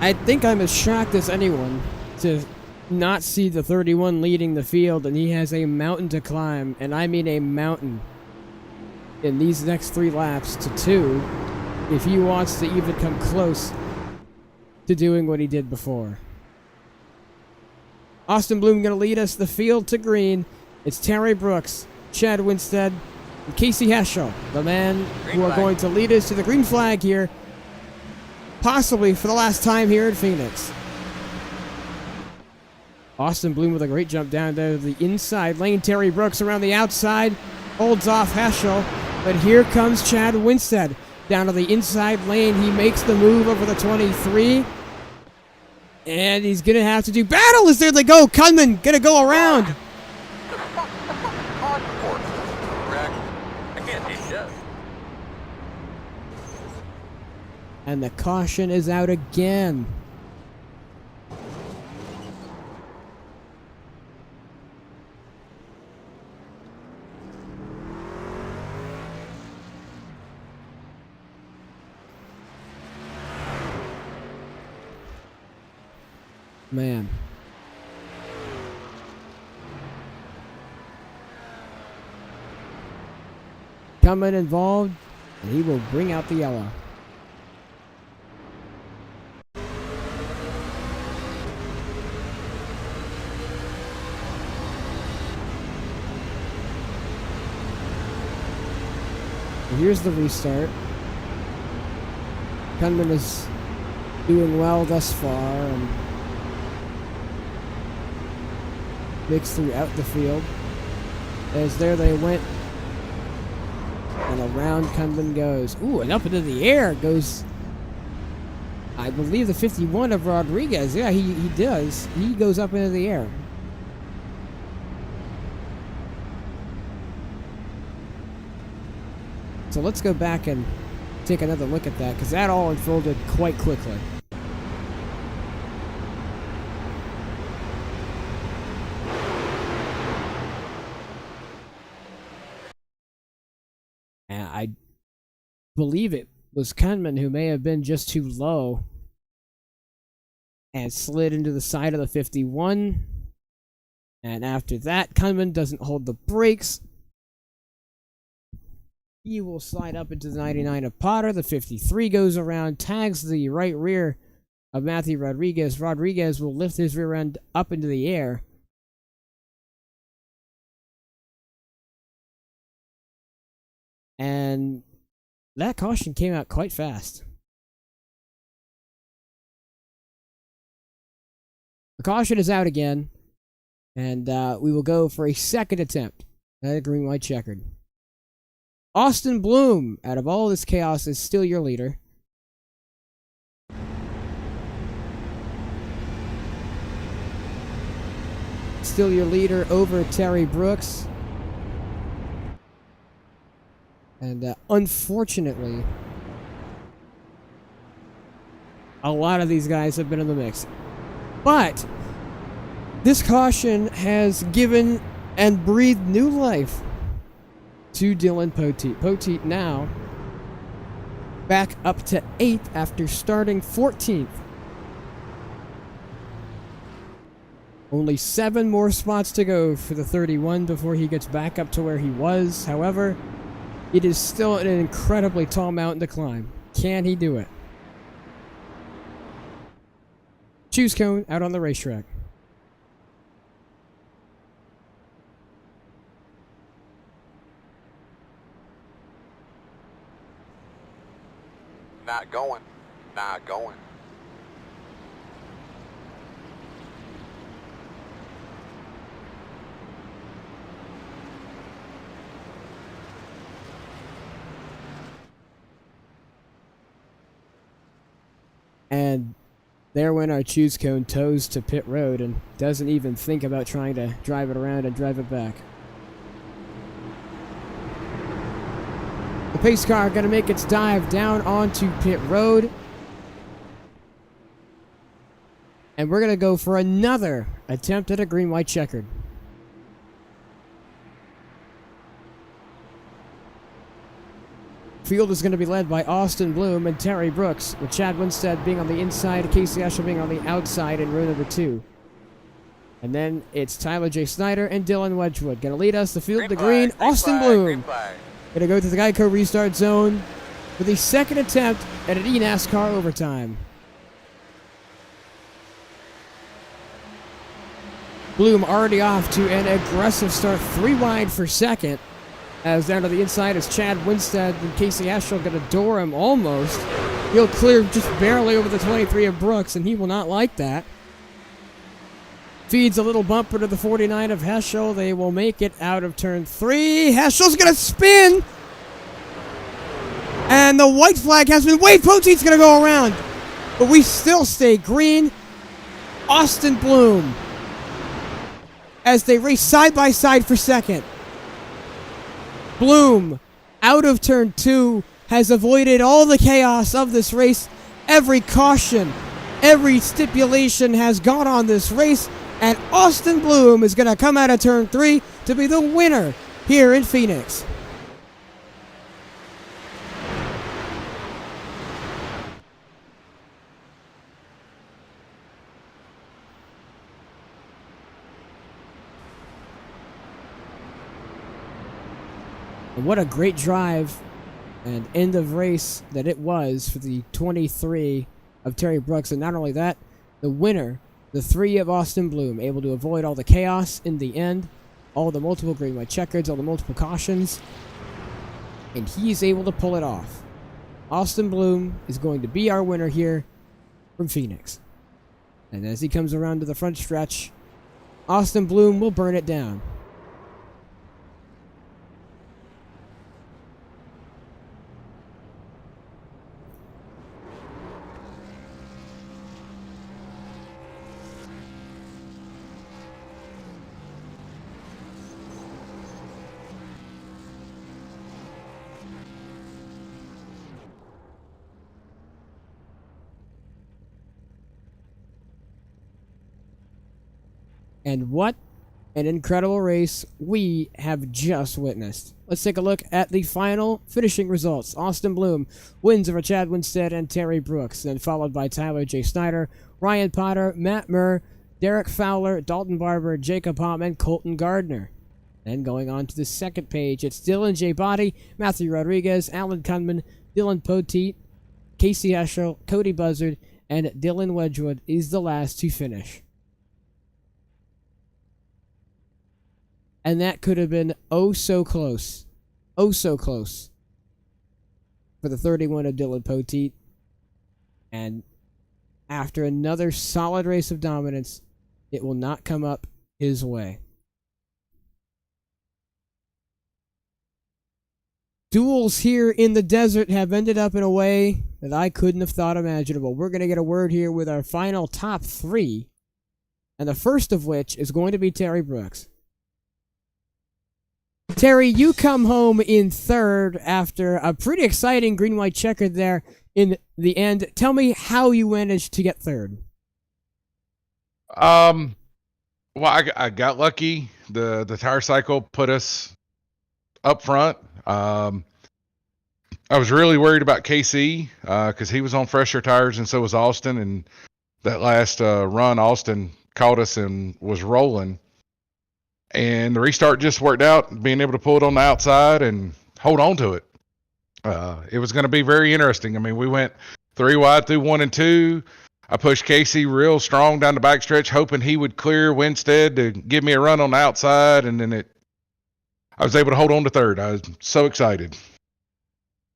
I think I'm as shocked as anyone to not see the 31 leading the field, and he has a mountain to climb, and I mean a mountain, in these next 3 laps to 2, if he wants to even come close to doing what he did before. Austin Bloom going to lead us the field to green. It's Terry Brooks, Chad Winstead, and Casey Heschel, the man who are going to lead us to the green flag here, possibly for the last time here in Phoenix. Austin Bloom with a great jump down to the inside lane. Terry Brooks around the outside, holds off Heschel, but here comes Chad Winstead down to the inside lane. He makes the move over the 23, and he's gonna have to do battle as there they go. Kunman gonna go around. And the caution is out again. Man. Coming involved, and he will bring out the yellow. Here's the restart. Kunman is doing well thus far and mixed throughout the field. As there they went. And around Kunman goes. Ooh, and up into the air goes, I believe, the 51 of Rodriguez. Yeah, he does. He goes up into the air. So let's go back and take another look at that, because that all unfolded quite quickly. And I believe it was Kunman who may have been just too low and slid into the side of the 51. And after that, Kunman doesn't hold the brakes. He will slide up into the 99 of Potter. The 53 goes around, tags the right rear of Matthew Rodriguez. Rodriguez will lift his rear end up into the air. And that caution came out quite fast. The caution is out again. And we will go for a second attempt at a green-white checkered. Austin Bloom, out of all this chaos, is still your leader. Still your leader over Terry Brooks. And unfortunately, a lot of these guys have been in the mix. But this caution has given and breathed new life to Dylan Poteet. Poteet now back up to 8th after starting 14th. Only 7 more spots to go for the 31 before he gets back up to where he was. However, it is still an incredibly tall mountain to climb. Can he do it? choose cone out on the racetrack.
Not going. Not going.
And there went our choose cone, toes to pit road, and doesn't even think about trying to drive it around and drive it back. The pace car going to make its dive down onto pit road. And we're going to go for another attempt at a green-white checkered. Field is going to be led by Austin Bloom and Terry Brooks, with Chad Winstead being on the inside, Casey Ashell being on the outside in row number 2. And then it's Tyler J. Snyder and Dylan Wedgwood. Going to lead us to field to green. Austin Bloom going to go to the Geico restart zone for the second attempt at an eNASCAR overtime. Bloom already off to an aggressive start, 3 wide for second. As down to the inside is Chad Winstead and Casey Ashell going to door him almost. He'll clear just barely over the 23 of Brooks, and he will not like that. Feeds a little bumper to the 49 of Heschel. They will make it out of turn 3. Heschel's going to spin. And the white flag has been waved. Poteet's going to go around. But we still stay green. Austin Bloom, as they race side by side for second. Bloom, out of turn 2, has avoided all the chaos of this race. Every caution, every stipulation has gone on this race, and Austin Bloom is going to come out of turn 3 to be the winner here in Phoenix. And what a great drive and end of race that it was for the 23 of Terry Brooks. And not only that, the winner, the 3 of Austin Bloom, able to avoid all the chaos in the end, all the multiple green-white checkers, all the multiple cautions, and he's able to pull it off. Austin Bloom is going to be our winner here from Phoenix. And as he comes around to the front stretch, Austin Bloom will burn it down. And what an incredible race we have just witnessed. Let's take a look at the final finishing results. Austin Bloom wins over Chad Winstead and Terry Brooks, then followed by Tyler J. Snyder, Ryan Potter, Matt Murr, Derek Fowler, Dalton Barber, Jacob Hom, and Colton Gardner. Then going on to the second page, it's Dylan J. Body, Matthew Rodriguez, Alan Kunman, Dylan Poteet, Casey Heschel, Cody Buzzard, and Dylan Wedgwood is the last to finish. And that could have been oh so close. Oh so close. For the 31 of Dylan Poteet. And after another solid race of dominance, it will not come up his way. Duels here in the desert have ended up in a way that I couldn't have thought imaginable. We're going to get a word here with our final top 3. And the first of which is going to be Terry Brooks. Terry, you come home in third after a pretty exciting green-white checker there in the end. Tell me how you managed to get third.
Well, I got lucky. The tire cycle put us up front. I was really worried about KC because he was on fresher tires and so was Austin. And that last run, Austin caught us and was rolling. And the restart just worked out, being able to pull it on the outside and hold on to it. It was going to be very interesting. I mean, we went 3 wide through 1 and 2. I pushed Casey real strong down the backstretch, hoping he would clear Winstead to give me a run on the outside, and then I was able to hold on to third. I was so excited.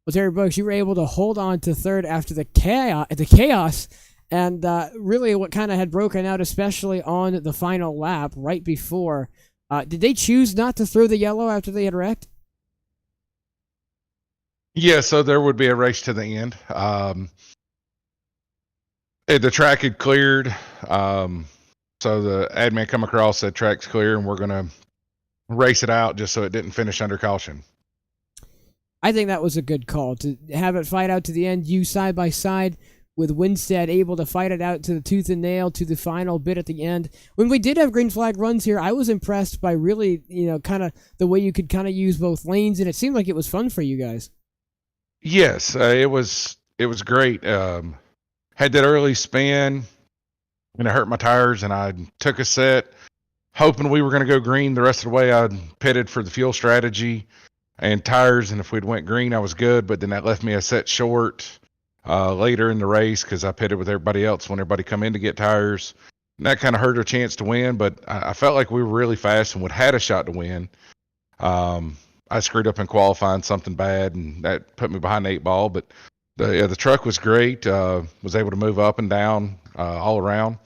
Well, Terry Brooks, you were able to hold on to third after the chaos, and really what kind of had broken out, especially on the final lap right before. Did they choose not to throw the yellow after they had wrecked?
Yeah, so there would be a race to the end. The track had cleared, so the admin come across, said track's clear, and we're going to race it out just so it didn't finish under caution.
I think that was a good call to have it fight out to the end. You side by side with Winstead able to fight it out to the tooth and nail to the final bit at the end. When we did have green flag runs here, I was impressed by really, kind of the way you could kind of use both lanes, and it seemed like it was fun for you guys.
Yes, it was great. Had that early spin, and it hurt my tires, and I took a set, hoping we were going to go green the rest of the way. I pitted for the fuel strategy and tires, and if we'd went green, I was good, but then that left me a set short later in the race because I pitted with everybody else when everybody come in to get tires. And that kind of hurt our chance to win, but I felt like we were really fast and would had a shot to win. I screwed up in qualifying something bad, and that put me behind the 8 ball, but the truck was great. Was able to move up and down all around.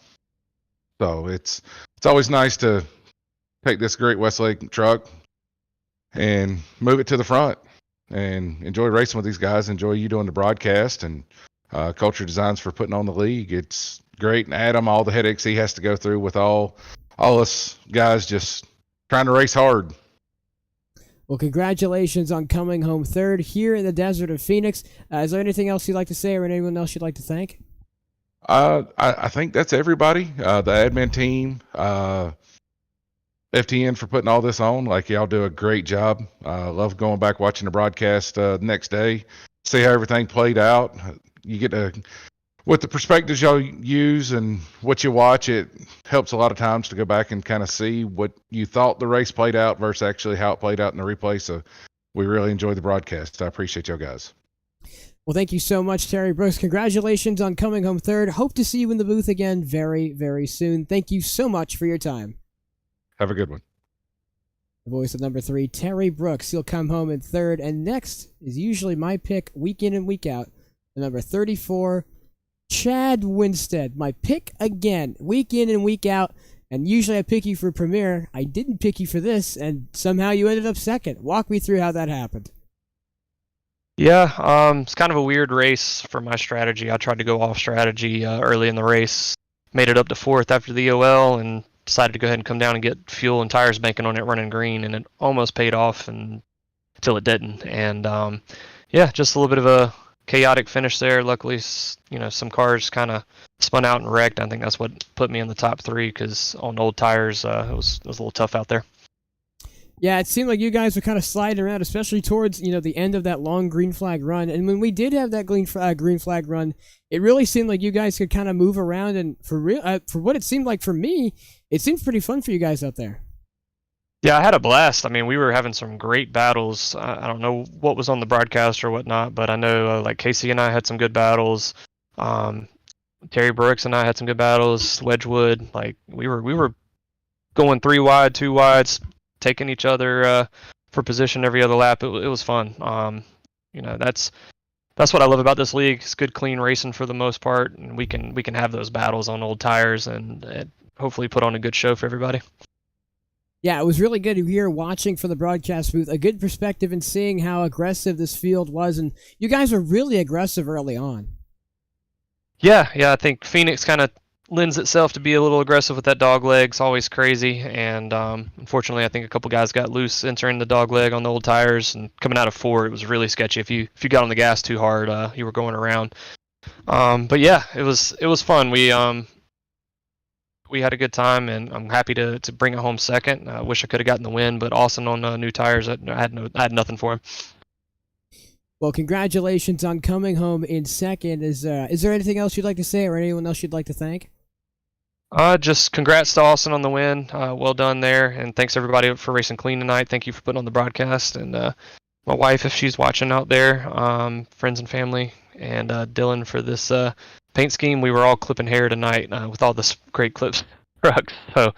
So it's always nice to take this great Westlake truck and move it to the front and enjoy racing with these guys. Enjoy you doing the broadcast, and Culture Designs for putting on the league. It's great. And Adam, all the headaches he has to go through with all us guys just trying to race hard.
Well, congratulations on coming home third here in the desert of Phoenix. Is there anything else you'd like to say or anyone else you'd like to thank?
I think that's everybody. The admin team, FTN for putting all this on. Like, y'all do a great job. Love going back watching the broadcast the next day, see how everything played out. You get to, with the perspectives y'all use and what you watch, it helps a lot of times to go back and kind of see what you thought the race played out versus actually how it played out in the replay. So we really enjoy the broadcast. I appreciate y'all guys.
Well, thank you so much, Terry Brooks. Congratulations on coming home third. Hope to see you in the booth again very, very soon. Thank you so much for your time.
Have a good one.
The voice of number 3, Terry Brooks. He'll come home in third. And next is usually my pick week in and week out. The number 34, Chad Winstead. My pick again, week in and week out. And usually I pick you for Premier. I didn't pick you for this, and somehow you ended up second. Walk me through how that happened.
Yeah, it's kind of a weird race for my strategy. I tried to go off strategy early in the race. Made it up to 4th after the OL and decided to go ahead and come down and get fuel and tires banking on it running green, and it almost paid off until it didn't. And yeah, just a little bit of a chaotic finish there. Luckily, some cars kind of spun out and wrecked. I think that's what put me in the top 3 because on old tires, it was a little tough out there.
Yeah, it seemed like you guys were kind of sliding around, especially towards the end of that long green flag run. And when we did have that green flag run, it really seemed like you guys could kind of move around. And for what it seemed like for me, it seemed pretty fun for you guys out there.
Yeah, I had a blast. I mean, we were having some great battles. I don't know what was on the broadcast or whatnot, but I know like Casey and I had some good battles. Terry Brooks and I had some good battles. Wedgwood, like we were going 3 wide, 2 wides, taking each other for position every other lap. It was fun. That's what I love about this league. It's good, clean racing for the most part, and we can have those battles on old tires and hopefully put on a good show for everybody.
Yeah, it was really good to hear watching from the broadcast booth, a good perspective in seeing how aggressive this field was, and you guys were really aggressive early on.
Yeah, I think Phoenix kind of lends itself to be a little aggressive with that dog leg. It's always crazy, and unfortunately I think a couple guys got loose entering the dog leg on the old tires, and coming out of 4 it was really sketchy. If you got on the gas too hard, you were going around. But yeah, it was fun. We had a good time, and I'm happy to bring it home second. I wish I could have gotten the win, but Austin on new tires, I had nothing for him.
Well, congratulations on coming home in second. Is there anything else you'd like to say, or anyone else you'd like to thank?
Just congrats to Austin on the win. Well done there, and thanks everybody for racing clean tonight. Thank you for putting on the broadcast, and my wife, if she's watching out there, friends and family, and Dylan for this paint scheme, we were all clipping hair tonight with all this great clips trucks. So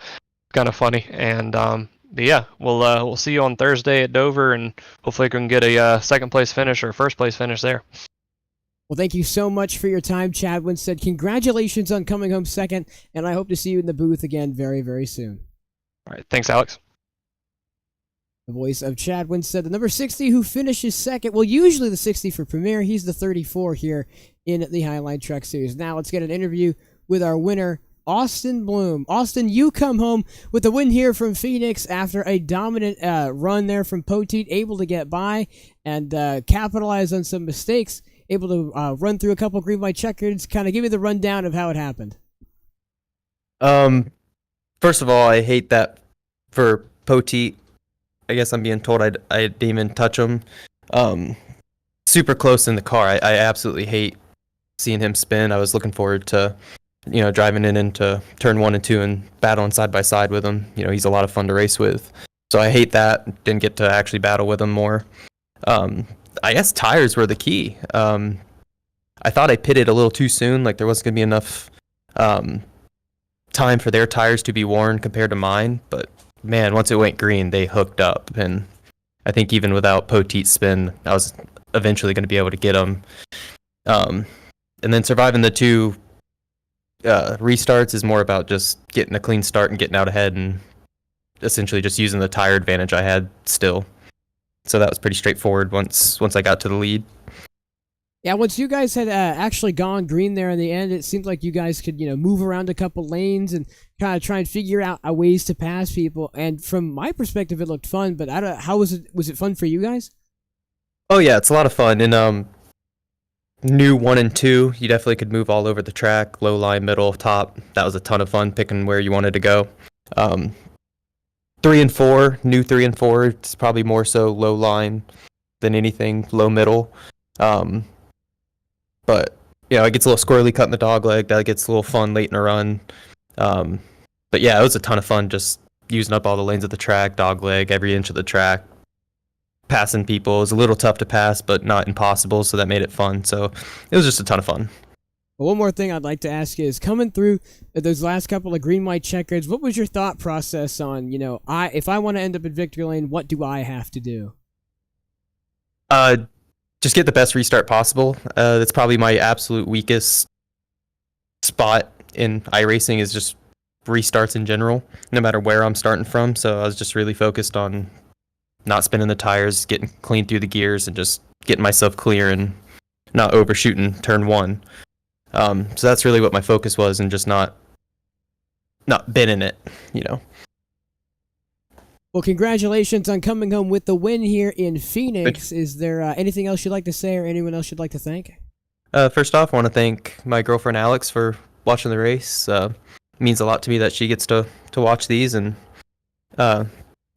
kind of funny. And but yeah, we'll see you on Thursday at Dover, and hopefully we can get a second place finish or first place finish there.
Well, thank you so much for your time, Chad Winstead. Congratulations on coming home second, and I hope to see you in the booth again very, very soon.
All right, thanks, Alex.
The voice of Chad Winstead, the number 60 who finishes second. Well, usually the 60 for Premier. He's the 34 here in the Highline Truck Series. Now let's get an interview with our winner, Austin Bloom. Austin, you come home with a win here from Phoenix after a dominant run there from Poteet, able to get by and capitalize on some mistakes, able to run through a couple green white checkers. Kind of give me the rundown of how it happened.
First of all, I hate that for Poteet. I guess I'm being told I didn't even touch him. Super close in the car. I absolutely hate seeing him spin. I was looking forward to, driving into turn 1 and 2 and battling side by side with him. He's a lot of fun to race with. So I hate that. Didn't get to actually battle with him more. I guess tires were the key. I thought I pitted a little too soon. Like there wasn't going to be enough time for their tires to be worn compared to mine. But man, once it went green, they hooked up. And I think even without Poteet's spin, I was eventually going to be able to get them. And then surviving the 2 restarts is more about just getting a clean start and getting out ahead and essentially just using the tire advantage I had still. So that was pretty straightforward once I got to the lead.
Yeah, once you guys had actually gone green there in the end, it seemed like you guys could, move around a couple lanes and kind of try and figure out ways to pass people. And from my perspective, it looked fun. But how was it? Was it fun for you guys?
Oh yeah, it's a lot of fun. In new 1 and 2, you definitely could move all over the track, low line, middle, top. That was a ton of fun picking where you wanted to go. 3 and 4, new 3 and 4, it's probably more so low line than anything, low middle. But it gets a little squirrely cutting the dog leg. That gets a little fun late in a run. But yeah, it was a ton of fun just using up all the lanes of the track, dog leg, every inch of the track. Passing people. It was a little tough to pass, but not impossible, so that made it fun. So it was just a ton of fun.
Well, one more thing I'd like to ask you is, coming through those last couple of green white checkers, what was your thought process on, if I want to end up in victory lane, what do I have to do?
Just get the best restart possible. That's probably my absolute weakest spot in iRacing, is just restarts in general, no matter where I'm starting from. So I was just really focused on not spinning the tires, getting clean through the gears, and just getting myself clear and not overshooting turn 1. So that's really what my focus was, and just not bending it,
Well, congratulations on coming home with the win here in Phoenix. Is there anything else you'd like to say, or anyone else you'd like to thank?
First off, I want to thank my girlfriend Alex for watching the race. It means a lot to me that she gets to watch these, and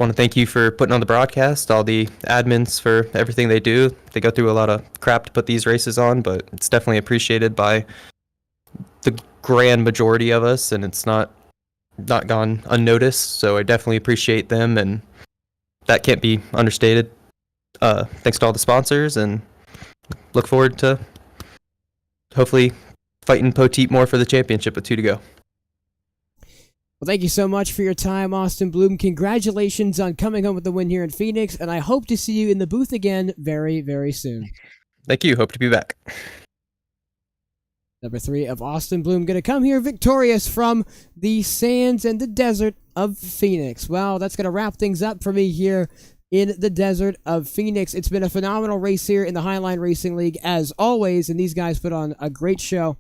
want to thank you for putting on the broadcast, all the admins for everything they do. They go through a lot of crap to put these races on, but it's definitely appreciated by the grand majority of us, and it's not gone unnoticed. So I definitely appreciate them, and that can't be understated. Thanks to all the sponsors, and look forward to hopefully fighting Poteet more for the championship with 2 to go.
Well, thank you so much for your time, Austin Bloom. Congratulations on coming home with the win here in Phoenix, and I hope to see you in the booth again very, very soon.
Thank you. Hope to be back.
Number 3 of Austin Bloom going to come here victorious from the sands and the desert of Phoenix. Well, that's going to wrap things up for me here in the desert of Phoenix. It's been a phenomenal race here in the Highline Racing League, as always, and these guys put on a great show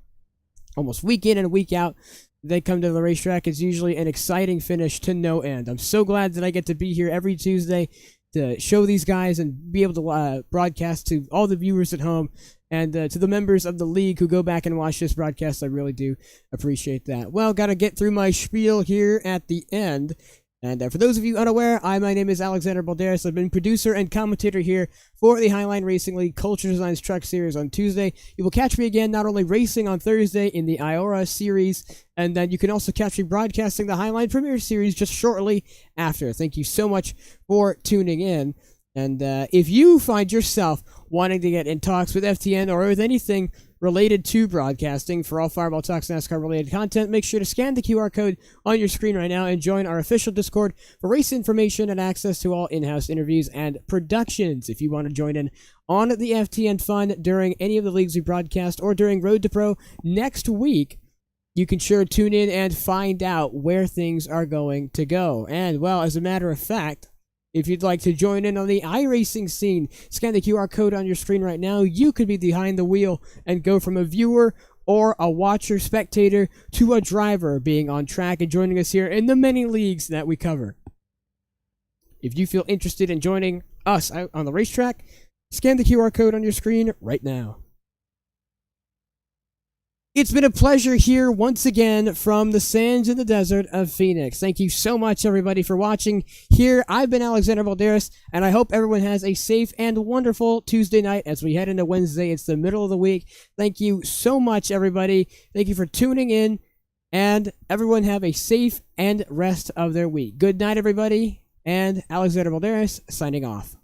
almost week in and week out. They come to the racetrack. It's usually an exciting finish to no end. I'm so glad that I get to be here every Tuesday to show these guys and be able to broadcast to all the viewers at home, and to the members of the league who go back and watch this broadcast. I really do appreciate that. Well, got to get through my spiel here at the end. And for those of you unaware, my name is Alexander Balderas. I've been producer and commentator here for the Highline Racing League Culture Designs Truck Series on Tuesday. You will catch me again not only racing on Thursday in the IORA Series, and then you can also catch me broadcasting the Highline Premier Series just shortly after. Thank you so much for tuning in. And if you find yourself wanting to get in talks with FTN or with anything related to broadcasting. For all Fireball Talks NASCAR related content, make sure to scan the QR code on your screen right now and join our official Discord for race information and access to all in-house interviews and productions. If you want to join in on the FTN fun during any of the leagues we broadcast or during Road to Pro next week, you can sure tune in and find out where things are going to go. And, well, as a matter of fact, if you'd like to join in on the iRacing scene, scan the QR code on your screen right now. You could be behind the wheel and go from a viewer or a watcher, spectator, to a driver being on track and joining us here in the many leagues that we cover. If you feel interested in joining us out on the racetrack, scan the QR code on your screen right now. It's been a pleasure here once again from the sands in the desert of Phoenix. Thank you so much, everybody, for watching. Here, I've been Alexander Valderas, and I hope everyone has a safe and wonderful Tuesday night as we head into Wednesday. It's the middle of the week. Thank you so much, everybody. Thank you for tuning in, and everyone have a safe and rest of their week. Good night, everybody, and Alexander Valderas signing off.